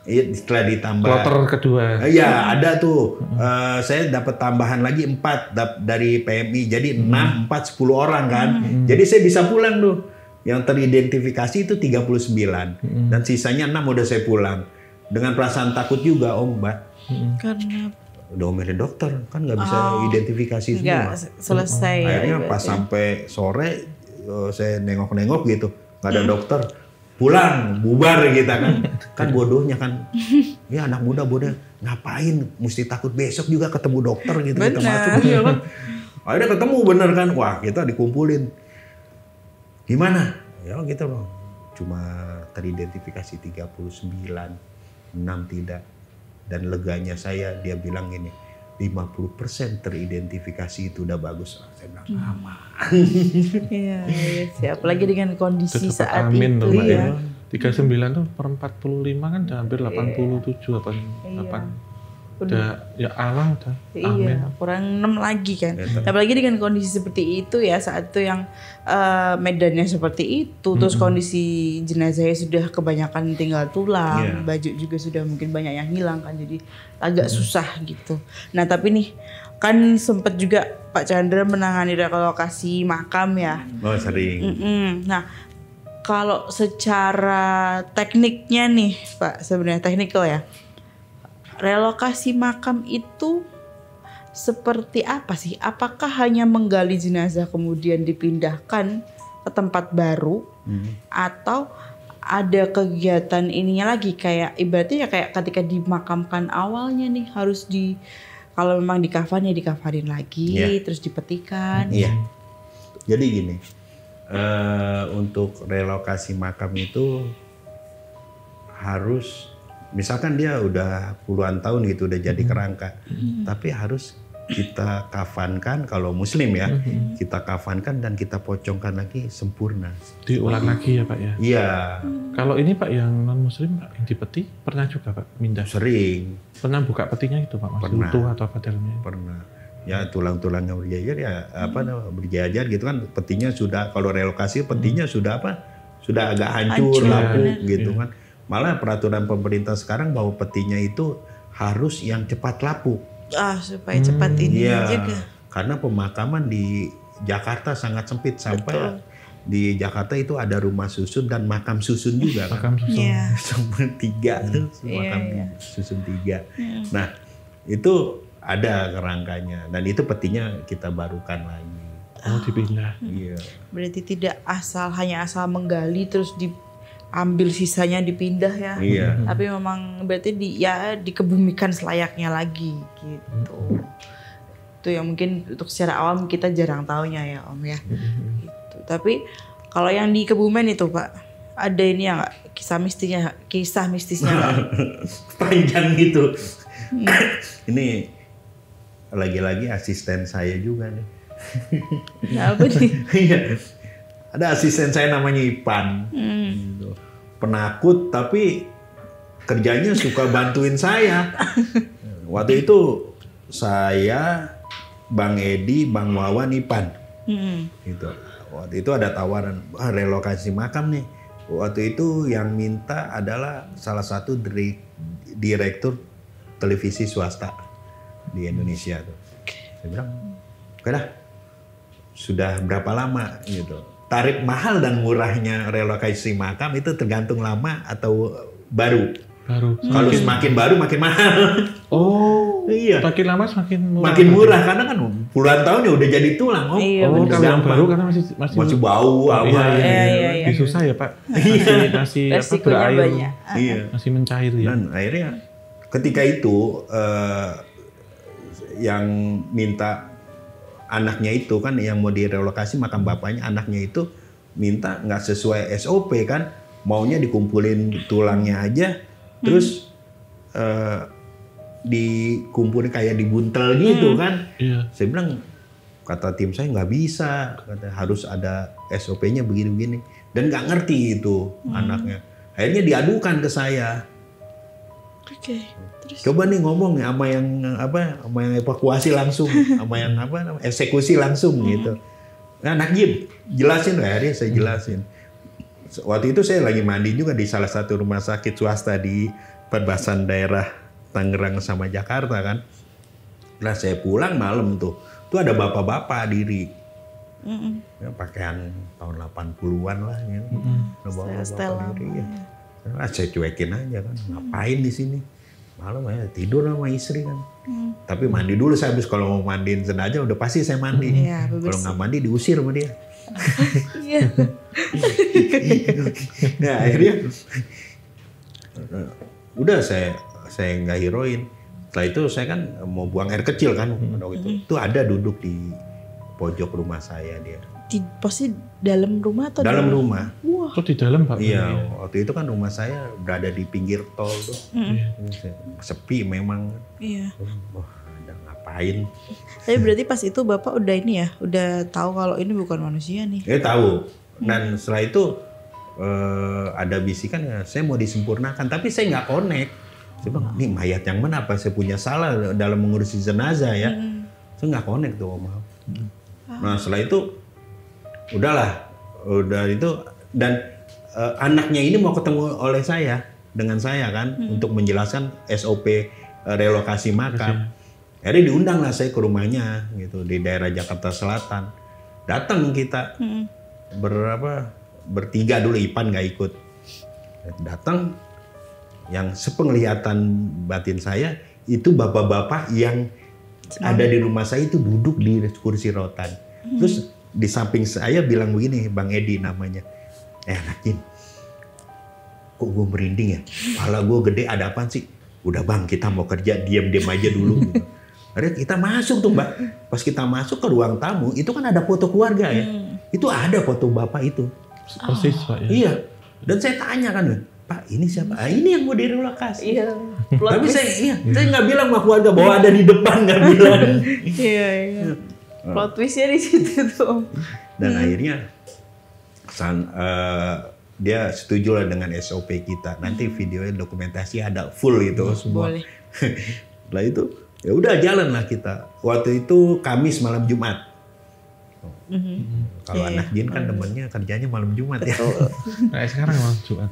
setelah ditambah. Kloter kedua. Iya, ada tuh. Saya dapat tambahan lagi 4 dari PMI. Jadi 6, 4, 10 orang kan. Jadi saya bisa pulang tuh. Yang teridentifikasi itu 39. Dan sisanya 6 udah saya pulang. Dengan perasaan takut juga, Om, Mbak. Karena udah omelin dokter, kan nggak bisa identifikasi semua. nggak selesai. Akhirnya pas sampai sore, saya nengok-nengok gitu. Nggak ada dokter. Pulang, bubar kita kan. Kan bodohnya kan. Ya anak muda bodoh. Ngapain mesti takut besok juga ketemu dokter gitu. Kita masuk ya kan. Akhirnya ketemu bener kan. Wah kita dikumpulin. Gimana? Ya gitu loh. Cuma teridentifikasi 39. 6 tidak. Dan leganya saya dia bilang gini. 50% teridentifikasi itu udah bagus. Saya bilang aman. Iya, siap. Apalagi dengan kondisi Tetap saat amin itu tuh, Mbak, ya. 39 tuh per 45 kan udah hampir 87, 88. Udah ya Allah udah. Amin. Iya, kurang 6 lagi kan. Betul. Apalagi dengan kondisi seperti itu ya, saat itu yang medannya seperti itu, terus kondisi jenazahnya sudah kebanyakan tinggal tulang, baju juga sudah mungkin banyak yang hilang kan, jadi agak susah gitu. Nah tapi nih, kan sempet juga Pak Chandra menangani relokasi makam ya. Oh sering. Nah, kalau secara tekniknya nih Pak, sebenarnya teknikal ya, relokasi makam itu seperti apa sih? Apakah hanya menggali jenazah kemudian dipindahkan ke tempat baru, atau ada kegiatan ininya lagi, kayak ibaratnya ya kayak ketika dimakamkan awalnya nih harus kalau memang dikafan ya dikafanin lagi, terus dipetikan. Iya. Jadi gini, untuk relokasi makam itu harus, misalkan dia udah puluhan tahun gitu udah jadi kerangka, tapi harus kita kafankan, kalau muslim ya, kita kafankan dan kita pocongkan lagi sempurna. Diulang lagi ya Pak ya? Iya. Kalau ini Pak yang non muslim Pak, yang di peti pernah juga Pak mindah? Sering. Pernah buka petinya itu Pak? Masih Pernah. utuh atau apa dalamnya? Pernah. Ya tulang-tulangnya berjajar ya berjajar gitu kan, petinya sudah, kalau relokasi petinya sudah sudah agak hancur, lapuk gitu kan. Malah peraturan pemerintah sekarang bahwa petinya itu harus yang cepat lapuk. Supaya cepat ini juga. Karena pemakaman di Jakarta sangat sempit, sampai di Jakarta itu ada rumah susun dan makam susun juga kan. Makam susun. Sampai 3 tuh, makam susun 3. Nah itu ada kerangkanya dan itu petinya kita barukan lagi. Oh dipindah. Iya. Berarti tidak hanya asal menggali terus diambil sisanya dipindah ya. Iya. Tapi memang berarti dikebumikan selayaknya lagi gitu. Itu yang mungkin untuk secara awam kita jarang taunya ya Om ya. Gitu. Tapi kalau yang di Kebumen itu Pak, ada ini ya nggak, kisah mistisnya nggak? Panjang gitu. Ini lagi-lagi asisten saya juga nih. Nah, apa nih? Iya. Ada asisten saya namanya Ipan. Gitu. Penakut tapi kerjanya suka bantuin saya. Waktu itu saya, Bang Edi, Bang Wawan, Ipan. Gitu. Waktu itu ada tawaran relokasi makam nih. Waktu itu yang minta adalah salah satu direktur televisi swasta di Indonesia tuh. Saya bilang, oke dah, sudah berapa lama gitu. Tarif mahal dan murahnya relokasi makam itu tergantung lama atau baru. Kalau semakin baru makin mahal. Oh, iya. Makin lama semakin murah. Makin murah karena kan puluhan tahun ya udah jadi tulang. Iya, kalau yang baru karena masih bau apa. Iya. Lebih susah ya Pak. Masih berair. Banyak. Iya. Masih mencair ya. Dan akhirnya ketika itu yang minta anaknya itu kan yang mau direlokasi makam bapaknya, anaknya itu minta nggak sesuai SOP kan, maunya dikumpulin tulangnya aja, terus dikumpulin kayak dibuntel gitu kan. Iya. Saya bilang, kata tim saya nggak bisa, harus ada SOP-nya begini-begini, dan nggak ngerti itu anaknya. Akhirnya diadukan ke saya. Oke. Terus Coba nih ngomong ya sama yang evakuasi langsung, sama yang eksekusi langsung gitu. Nah, anak jelasin, akhirnya saya jelasin. Waktu itu saya lagi mandi juga di salah satu rumah sakit swasta di perbatasan daerah Tangerang sama Jakarta kan. Nah saya pulang malam tuh ada bapak-bapak diri. Ya, pakaian tahun 80-an lah ya. Bapak-bapak diri ya. Nah, saya cuekin aja kan, ngapain di sini? Malam ya tidur sama istri kan. Tapi mandi dulu saya habis, kalau mau mandiin jenazah udah pasti saya mandi. Kalau nggak mandi diusir sama dia. Nah akhirnya udah saya nggak heroin. Setelah itu saya kan mau buang air kecil kan. Itu ada duduk di pojok rumah saya dia. Pasti dalam rumah atau dalam rumah? Wah. Oh di dalam Pak? Iya, waktu itu kan rumah saya berada di pinggir tol tuh. Sepi memang. Iya. Wah, ada ngapain? Tapi berarti pas itu Bapak udah ini ya, udah tahu kalau ini bukan manusia nih. Tahu. Dan setelah itu ada bisikan ya, saya mau disempurnakan, tapi saya nggak connect. Saya bilang, ini mayat yang mana? Apa saya punya salah dalam mengurusi jenazah ya? Saya nggak connect tuh Om. Nah setelah itu udah itu, dan anaknya ini mau ketemu oleh saya dengan saya kan untuk menjelaskan SOP relokasi makam. Akhirnya diundang lah saya ke rumahnya gitu di daerah Jakarta Selatan. Datang kita bertiga dulu, Ipan nggak ikut. Datang, yang sepenglihatan batin saya itu bapak-bapak yang ada di rumah saya itu duduk di kursi rotan. Terus di samping saya bilang begini, Bang Edi namanya, Nakin, kok gue merinding ya? Kepala gue gede, ada apaan sih? Udah Bang, kita mau kerja, diam-diam aja dulu. Gitu. Akhirnya kita masuk tuh Mbak. Pas kita masuk ke ruang tamu, itu kan ada foto keluarga ya. Itu ada foto bapak itu. Persis Pak ya. Iya. Dan saya tanya kan, Pak ini siapa? Ini yang mau direlokasi. Iya. Tapi saya nggak bilang sama keluarga bahwa ada di depan, nggak bilang. Iya. Plot twistnya di situ tuh. Dan akhirnya dia setuju lah dengan SOP kita. Nanti videonya dokumentasi ada full itu semua. Boleh. Setelah itu ya udah jalan lah kita. Waktu itu Kamis malam Jumat. Kalau anak jin kan temennya kerjanya malam Jumat ya. Nah, sekarang malam Jumat.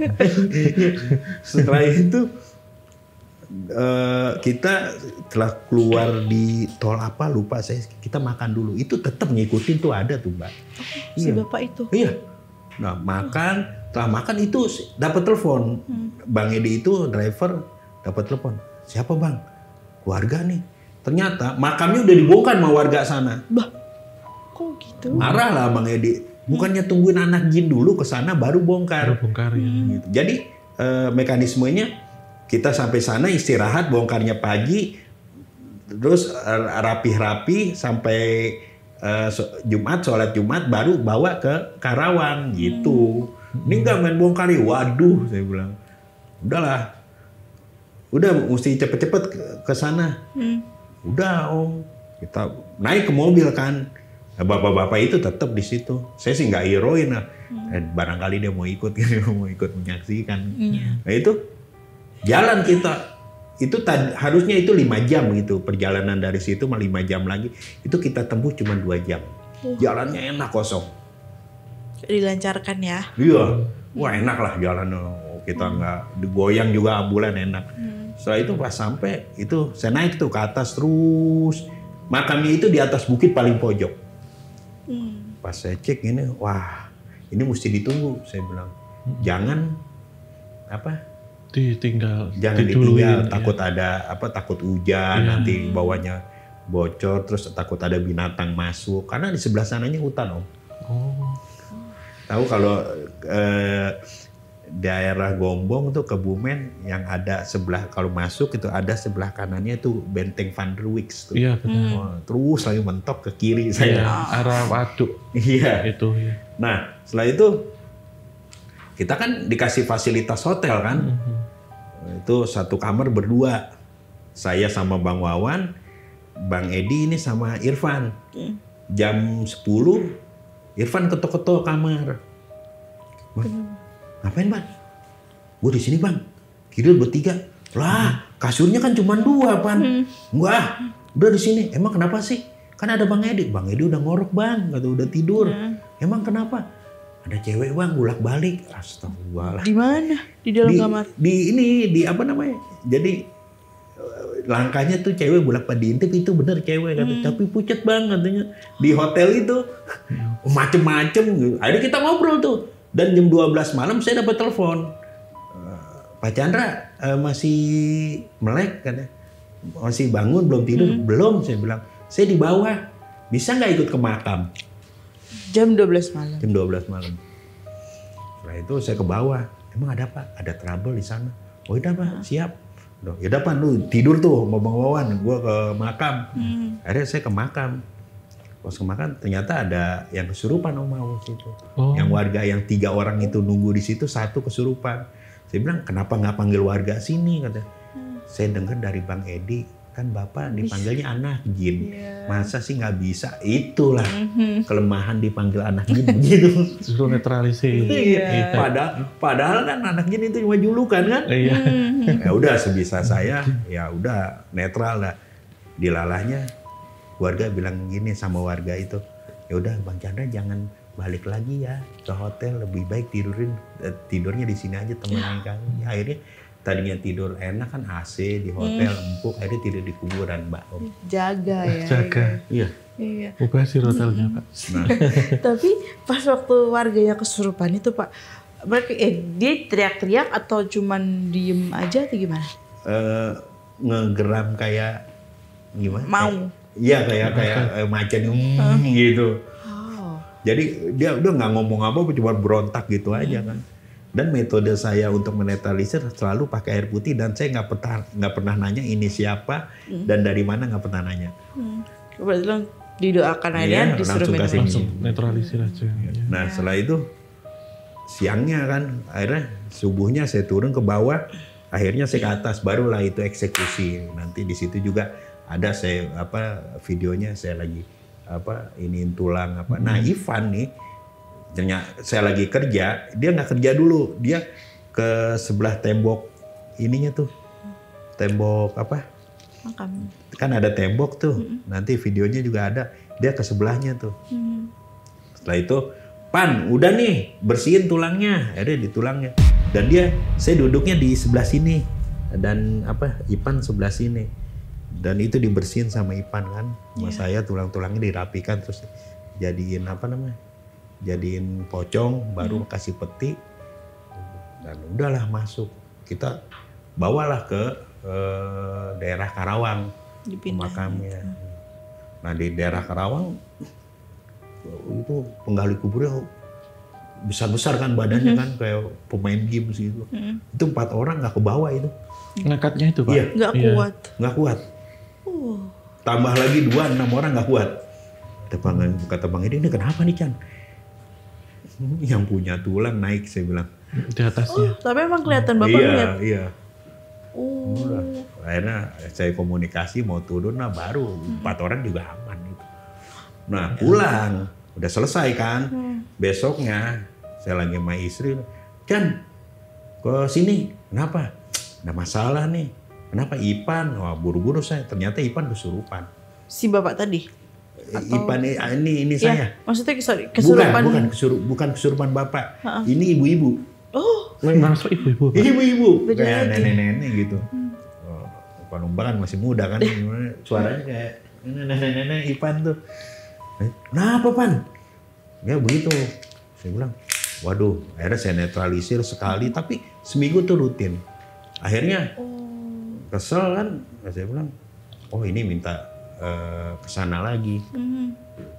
Setelah itu kita telah keluar di tol apa lupa saya, kita makan dulu. Itu tetap ngikutin tuh, ada tuh Mbak. Si bapak itu. Iya. Nah setelah makan itu dapat telepon. Bang Edi itu driver dapat telepon. Siapa Bang? Keluarga nih. Ternyata makamnya udah dibongkar sama warga sana. Bah, kok gitu? Marah lah Bang Edi. Bukannya tungguin anak jin dulu ke sana baru bongkar. Ya. Gitu. Jadi mekanismenya kita sampai sana istirahat, bongkarnya pagi, terus rapi-rapi sampai Jumat, sholat Jumat, baru bawa ke Karawang gitu. Ini nggak main bongkar ya, waduh saya bilang. Udahlah, udah mesti cepet-cepet ke sana. Udah Om, kita naik ke mobil kan. Bapak-bapak itu tetap di situ. Saya sih nggak heroin lah. Barangkali dia mau ikut menyaksikan. Nah itu jalan kita. Itu harusnya itu 5 jam gitu. Perjalanan dari situ 5 jam lagi. Itu kita tempuh cuma 2 jam. Jalannya enak, kosong. Dilancarkan ya. Iya. Wah enak lah jalan. Kita nggak digoyang juga, ambulan enak. Setelah itu pas sampai itu saya naik tuh ke atas terus. Makamnya itu di atas bukit paling pojok. Pas saya cek ini, wah ini mesti ditunggu. Saya bilang jangan jangan ditinggal, takut ada takut hujan, nanti bawahnya bocor, terus takut ada binatang masuk, karena di sebelah sananya hutan Om. Tahu kalau daerah Gombong tuh Kebumen yang ada sebelah, kalau masuk itu ada sebelah kanannya tuh Benteng Van der Wijk tuh. Iya benar. Terus lagi mentok ke kiri saya. Arah waduk. Iya. Itu ya. Nah setelah itu kita kan dikasih fasilitas hotel kan. Itu 1 kamar berdua. Saya sama Bang Wawan, Bang Edi ini sama Irfan. Jam 10 Irfan ketok-ketok kamar. Ngapain Bang? Gue di sini Bang. Kidul bertiga. Lah, kasurnya kan cuma 2 Pan. Enggak, udah di sini. Emang kenapa sih? Kan ada Bang Edi. Bang Edi udah ngorok Bang, udah tidur. Emang kenapa? ada cewek bang bolak-balik. Astagfirullah. Di mana? Di dalam kamar. Di apa namanya? Jadi langkahnya tuh cewek bolak-balik diintip, itu bener cewek katanya. Tapi pucet banget katanya. Di hotel itu macem-macem gitu. Akhirnya kita ngobrol tuh. Dan jam 12 malam saya dapat telepon. Pak Chandra masih melek katanya. Masih bangun belum tidur? Belum, saya bilang. Saya di bawah. Bisa nggak ikut ke makam? Jam 12 malam. Jam 12 malam. Setelah itu saya ke bawah. Emang ada apa? Ada trouble di sana. Oh udah Pak, siap. Ya udah Pak, lu tidur tuh mau Bang Wawan. Gue ke makam. Akhirnya saya ke makam. Pas ke makam ternyata ada yang kesurupan Om Mau situ. Yang warga yang 3 orang itu nunggu di situ, 1 kesurupan. Saya bilang kenapa nggak panggil warga sini katanya. Saya dengar dari Bang Edi, kan Bapak dipanggilnya anak jin. Masa sih nggak bisa? Itulah kelemahan dipanggil anak jin begitu. Suruh netralisir. Iya. Padahal kan anak jin itu cuma julukan kan? Iya. Ya udah sebisa saya, ya udah netral lah. Dilalahnya warga bilang gini sama warga itu, ya udah Bang Chandra jangan balik lagi ya ke hotel, lebih baik tidurnya di sini aja temenin kami. Akhirnya tadinya tidur enak kan AC di hotel empuk, akhirnya tidur di kuburan Mbak Om. Jaga ya. Jaga. Iya. Iya. Mubazir hotelnya Pak. Nah, Tapi pas waktu warganya kesurupan itu Pak, mereka dia teriak-teriak atau cuman diem aja atau gimana? ngegeram kayak gimana? Mau. Iya kayak macan gitu. Oh. Jadi dia udah nggak ngomong apa-apa, cuma berontak gitu aja kan. Dan metode saya untuk menetralisir selalu pakai air putih, dan saya nggak pernah nanya ini siapa dan dari mana, nggak pernah nanya. Berarti lo didoakan aja, Iya, disuruh langsung minum. kasih. Langsung netralisir aja. Nah setelah itu siangnya kan, akhirnya subuhnya saya turun ke bawah, akhirnya saya ke atas, barulah itu eksekusi. Nanti di situ juga ada saya videonya, saya lagi iniin tulang apa. Nah Ivan nih, ternyata saya lagi kerja, dia nggak kerja dulu, dia ke sebelah tembok ininya tuh, tembok apa? Makam. Kan ada tembok tuh, nanti videonya juga ada, dia ke sebelahnya tuh. Setelah itu, Pan, udah nih bersihin tulangnya, ada di tulangnya. Dan saya duduknya di sebelah sini, dan Ipan sebelah sini. Dan itu dibersihin sama Ipan kan, sama saya tulang-tulangnya dirapikan terus jadiin jadiin pocong, baru kasih peti, dan udahlah masuk. Kita bawalah ke daerah Karawang, makamnya. Nah di daerah Karawang itu penggali kuburnya besar-besar kan badannya kan, kayak pemain games gitu. Itu 4 orang nggak ke bawah itu. Ngangkatnya itu Pak? Iya. Nggak kuat. Nggak kuat. Tambah lagi 6 orang nggak kuat. Kata Bang Edi, ini kenapa nih Chan? Yang punya tulang naik, saya bilang. Di atasnya. Tapi emang kelihatan Bapak lihat. Iya. Udah. Akhirnya saya komunikasi mau turun, nah baru 4 orang juga aman gitu. Nah pulang, udah selesai kan. Besoknya saya lagi sama istri, Chan ke sini, kenapa? Ada masalah nih. Kenapa Ipan? Wah buru-buru saya, ternyata Ipan kesurupan. Si Bapak tadi? Ipan ini saya. Maksudnya kesurupan? Bukan kesurupan Bapak. Ini ibu-ibu. Oh. Masuk ibu-ibu Pak? Ibu-ibu. Beda Kayak lagi. nenek-nenek gitu. Pak kan masih muda kan. Suaranya kayak nenek-nenek Ipan tuh. Kenapa Pan? Ya begitu. Saya bilang, waduh, akhirnya saya netralisir sekali, tapi seminggu tuh rutin. Akhirnya kesel kan, saya bilang, oh ini minta ke sana lagi.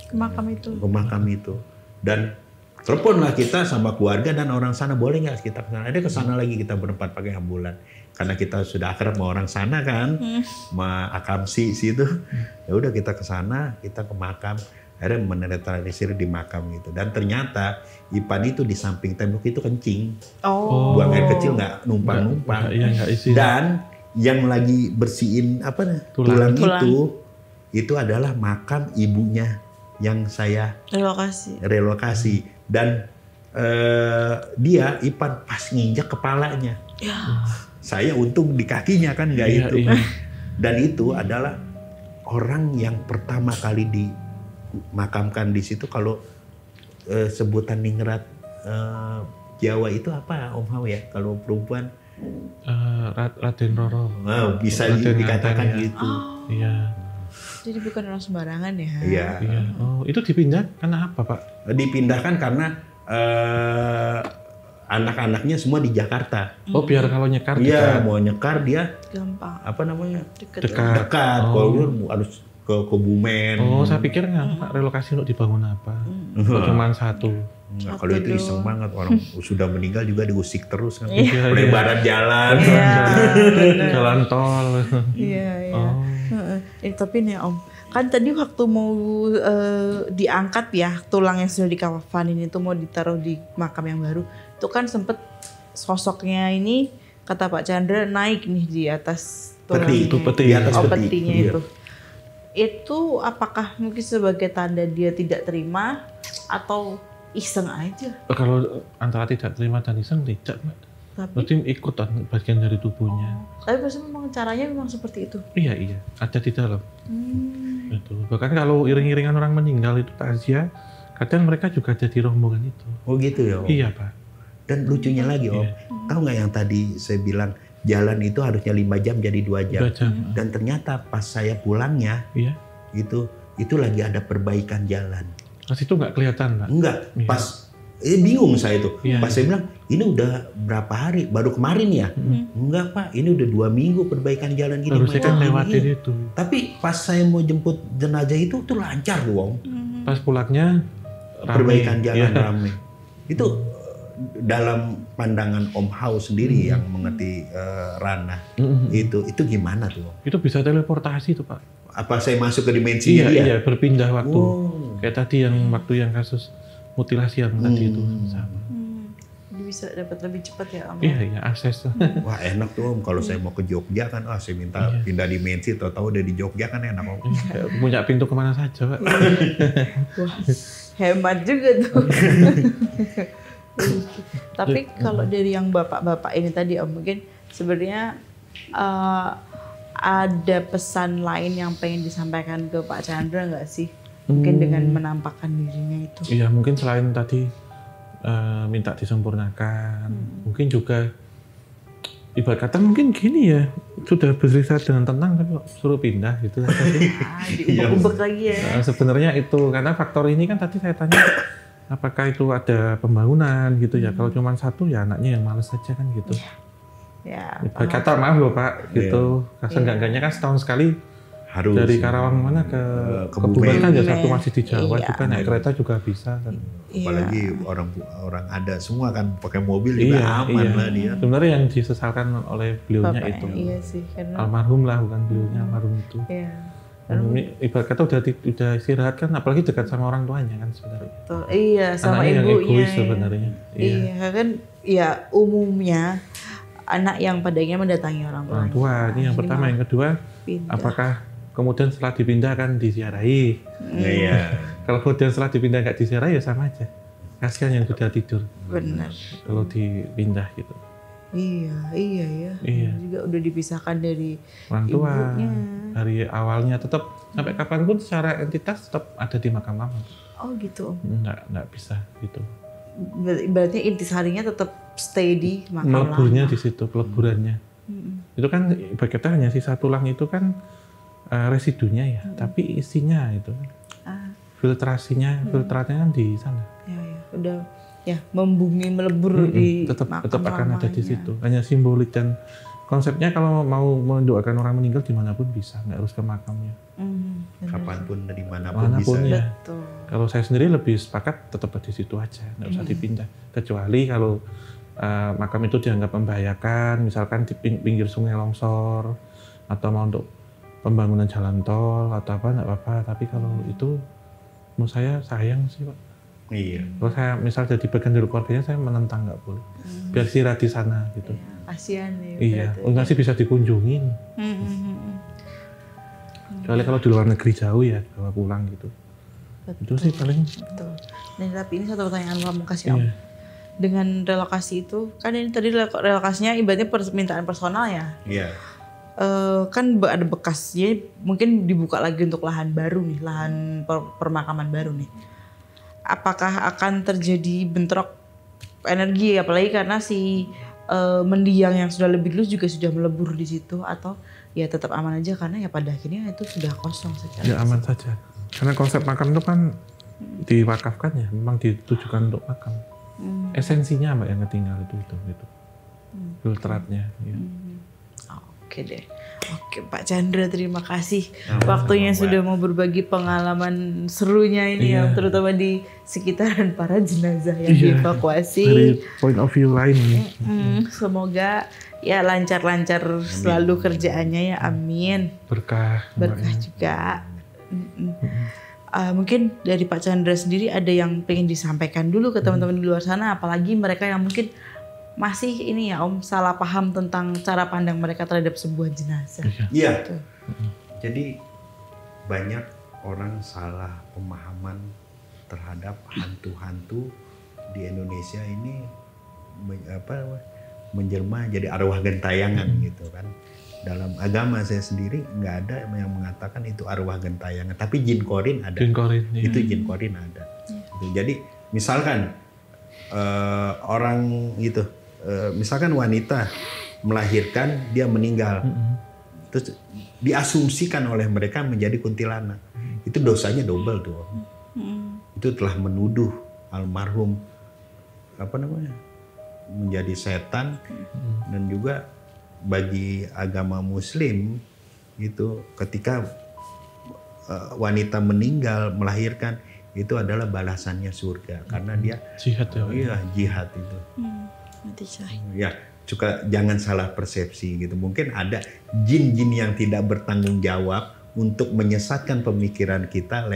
Ke makam itu. Ke makam itu. Dan teleponlah kita sama keluarga dan orang sana, boleh nggak kita ke sana? Ada ke sana lagi, kita berempat pakai ambulan. Karena kita sudah akrab sama orang sana kan, sama Akamsi situ. Ya udah kita ke sana, kita ke makam. Akhirnya menetralisir di makam gitu. Dan ternyata Ipan itu di samping tembok itu kencing. Oh. Buang air kecil nggak numpang-numpang. Iya nggak isi. Dan yang lagi bersihin tulang itu adalah makam ibunya yang saya relokasi. Dan dia Ipan pas nginjak kepalanya. Ya. Saya untung di kakinya kan nggak itu. Iya. Dan itu adalah orang yang pertama kali dimakamkan di situ, kalau sebutan ningrat Jawa itu apa Om Hao ya? Kalau perempuan Raden Roro. bisa Raden dikatakan Ngaten, ya. gitu. Iya. Jadi bukan orang sembarangan ya. Iya. Iya. Oh, itu dipindah karena apa, Pak? Dipindahkan karena anak-anaknya semua di Jakarta. Oh, biar kalau nyekar Iya, mau nyekar dia Gampang. apa namanya? Deket. dekat. Dekat. Oh. Kalau dia harus ke Kebumen. Oh, saya pikir nggak Pak, relokasi untuk dibangun apa? Kok cuma satu. Nah, kalau itu iseng banget, orang sudah meninggal juga diusik terus kan. Iya, Pelebaran jalan. Jalan tol. Iya, iya. Oh. Tapi nih Om, kan tadi waktu mau diangkat ya tulang yang sudah dikafanin itu mau ditaruh di makam yang baru, itu kan sempet sosoknya ini kata Pak Chandra naik nih di atas tulangnya. Peti, itu peti. Di atas Oh, peti. petinya Iya. itu. Itu apakah mungkin sebagai tanda dia tidak terima atau iseng aja? Kalau antara tidak terima dan iseng tidak, Mbak. Tapi Berarti ikut bagian dari tubuhnya. pasti memang caranya memang seperti itu. Iya, ada di dalam. Itu. Bahkan kalau iring-iringan orang meninggal itu takziah, kadang mereka juga ada di rombongan itu. Oh gitu ya Om. Iya, Pak. Dan lucunya lagi Om, tahu nggak yang tadi saya bilang jalan itu harusnya 5 jam jadi 2 jam. 2 jam. Dan ternyata pas saya pulangnya Iya. itu lagi ada perbaikan jalan. Pas itu nggak kelihatan, Pak. Enggak, Iya. pas bingung saya itu. Iya, Pas saya bilang, ini udah berapa hari? Baru kemarin ya? Enggak Pak, ini udah 2 minggu perbaikan jalan gini. Harusnya kan macam lewatin gini. itu. Tapi pas saya mau jemput jenazah itu tuh lancar tuh Om. Pas pulangnya rame. Perbaikan jalan Iya. rame. Itu dalam pandangan Om Hao sendiri yang mengerti ranah. Itu gimana tuh Om? Itu bisa teleportasi tuh, Pak. Apa saya masuk ke dimensinya dia? Iya, berpindah waktu. Oh. Kayak tadi yang waktu yang kasus mutilasi yang tadi itu sama. Jadi bisa dapat lebih cepat ya Om. Iya, akses. Wah enak tuh Om, kalau saya mau ke Jogja kan, saya minta pindah dimensi, tahu-tahu udah di Jogja kan enak Om. Punya pintu kemana saja, Pak. Wah, hemat juga tuh. Tapi kalau dari yang bapak-bapak ini tadi Om, mungkin sebenarnya ada pesan lain yang pengen disampaikan ke Pak Chandra nggak sih? Mungkin dengan menampakkan dirinya itu. Iya, mungkin selain tadi minta disempurnakan, mungkin juga ibarat kata mungkin gini ya, sudah bercerita dengan tenang tapi kok suruh pindah gitu. Diubek-ubek lagi ya. Sebenarnya itu karena faktor ini kan tadi saya tanya apakah itu ada pembangunan gitu ya. Kalau cuma satu ya anaknya yang males saja kan gitu. Ya. Ibarat kata maaf loh Pak gitu. Enggak-enggaknya kan setahun sekali Harus dari Karawang mana ke Kebumen kan ya, satu masih di Jawa Iya. juga, naik kereta juga bisa kan. apalagi orang ada semua kan pakai mobil juga aman lah dia. Sebenarnya yang disesalkan oleh beliaunya Bapak, itu. iya sih, karena Almarhum lah, bukan beliaunya, almarhum itu. iya. Ibarat kata udah istirahat kan, apalagi dekat sama orang tuanya kan sebenarnya. Tuh, iya sama Anaknya yang ibunya. egois ya. sebenarnya. Iya kan, ya umumnya anak yang padanya mendatangi orang tua. Orang tua ini yang pertama, yang kedua, Pindah. apakah kemudian setelah dipindah kan disiarahi? Iya. Kalau kemudian setelah dipindah nggak disiarahi ya sama aja. Kasihan yang sudah tidur Benar. kalau dipindah gitu. Iya. Iya. Juga udah dipisahkan dari Orang tua ibunya. dari awalnya tetap sampai kapanpun secara entitas tetap ada di makam lama. Oh gitu. Nggak bisa gitu. Berarti intisarinya tetap stay di makam Meleburnya lama. di situ, peleburannya. Itu kan ibarat kata hanya sisa tulang itu kan residunya ya, tapi isinya itu Ah, filtrasinya kan di sana. ya. Udah ya membumi melebur di tetap makam akan ada di lamanya. situ. Hanya simbolik dan konsepnya kalau mau mendoakan orang meninggal dimanapun bisa, nggak harus ke makamnya. Benar. Kapanpun dari manapun Manapun bisa. ya. Betul. Kalau saya sendiri lebih sepakat tetap di situ aja, nggak usah dipindah. Kecuali kalau makam itu dianggap membahayakan, misalkan di pinggir sungai longsor atau mau untuk pembangunan jalan tol atau apa, nggak apa-apa. Tapi kalau itu menurut saya sayang sih Pak. Iya. Kalau saya misal jadi bagian dari keluarganya, saya menentang nggak boleh. Biar istirahat di sana gitu. Kasihan ya. Iya, berarti. enggak sih bisa dikunjungin. Kecuali kalau di luar negeri jauh ya, bawa pulang gitu. Itu sih paling. Betul. Nah, tapi ini satu pertanyaan pamungkas ya Om. Iya. Dengan relokasi itu, kan ini tadi relokasinya ibaratnya permintaan personal ya. Iya. Kan ada bekas, jadi mungkin dibuka lagi untuk lahan baru nih, lahan permakaman baru nih. Apakah akan terjadi bentrok energi, apalagi karena si mendiang yang sudah lebih dulu juga sudah melebur di situ, atau ya tetap aman aja karena ya pada akhirnya itu sudah kosong secara Ya aman saja. Karena konsep makam itu kan diwakafkan ya, memang ditujukan untuk makam. Esensinya Mbak yang ketinggal itu gitu. Filtratnya. Ya. Oke deh. Oke Pak Chandra, terima kasih Sama-sama, waktunya Mbak. sudah mau berbagi pengalaman serunya ini Iya. ya, terutama di sekitaran para jenazah yang Iya. dievakuasi. Dari point of view lain nih. Semoga ya lancar-lancar selalu kerjaannya ya, amin. Berkah. Mbak, Berkah ya. juga. Mungkin dari Pak Chandra sendiri ada yang pengen disampaikan dulu ke teman-teman di luar sana, apalagi mereka yang mungkin masih ini ya Om, salah paham tentang cara pandang mereka terhadap sebuah jenazah. Iya. Jadi banyak orang salah pemahaman terhadap hantu-hantu di Indonesia ini menjelma jadi arwah gentayangan gitu kan. Dalam agama saya sendiri nggak ada yang mengatakan itu arwah gentayangan, tapi jin korin ada. Jin korin, ya. Itu jin korin ada. Gitu. Jadi misalkan orang gitu, misalkan wanita melahirkan dia meninggal, terus diasumsikan oleh mereka menjadi kuntilanak, itu dosanya double tuh. Itu telah menuduh almarhum menjadi setan, dan juga bagi agama Muslim itu ketika wanita meninggal melahirkan itu adalah balasannya surga karena dia Jihad ya. iya jihad itu. Mati syahid. Ya, juga jangan salah persepsi gitu. Mungkin ada jin-jin yang tidak bertanggung jawab untuk menyesatkan pemikiran kita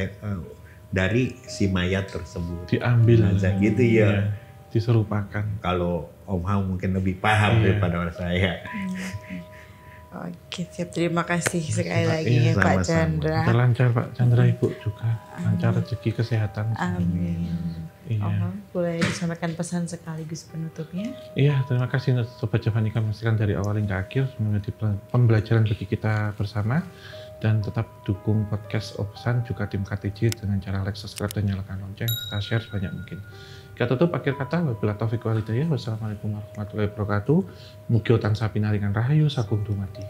dari si mayat tersebut. Diambil. Jenazah gitu ya. Diserupakan. Kalau Om Hao mungkin lebih paham daripada saya. Oke, siap. Terima kasih sekali lagi Iya, ya Pak sama-sama. Chandra. Kita lancar Pak Chandra, Ibu juga. Lancar rezeki kesehatan. Amin. Iya. Boleh disampaikan pesan sekaligus penutupnya? Iya, terima kasih untuk Sobat Javanika memastikan dari awal hingga akhir. Semoga jadi pembelajaran bagi kita bersama. Dan tetap dukung podcast Opsan juga tim KTJ dengan cara like, subscribe, dan nyalakan lonceng. Kita share sebanyak mungkin. Kita tutup akhir kata. Wabillahi taufiq wal hidayah. Wassalamualaikum warahmatullahi wabarakatuh. Mugi tansah pinaringan rahayu sagung dumadi.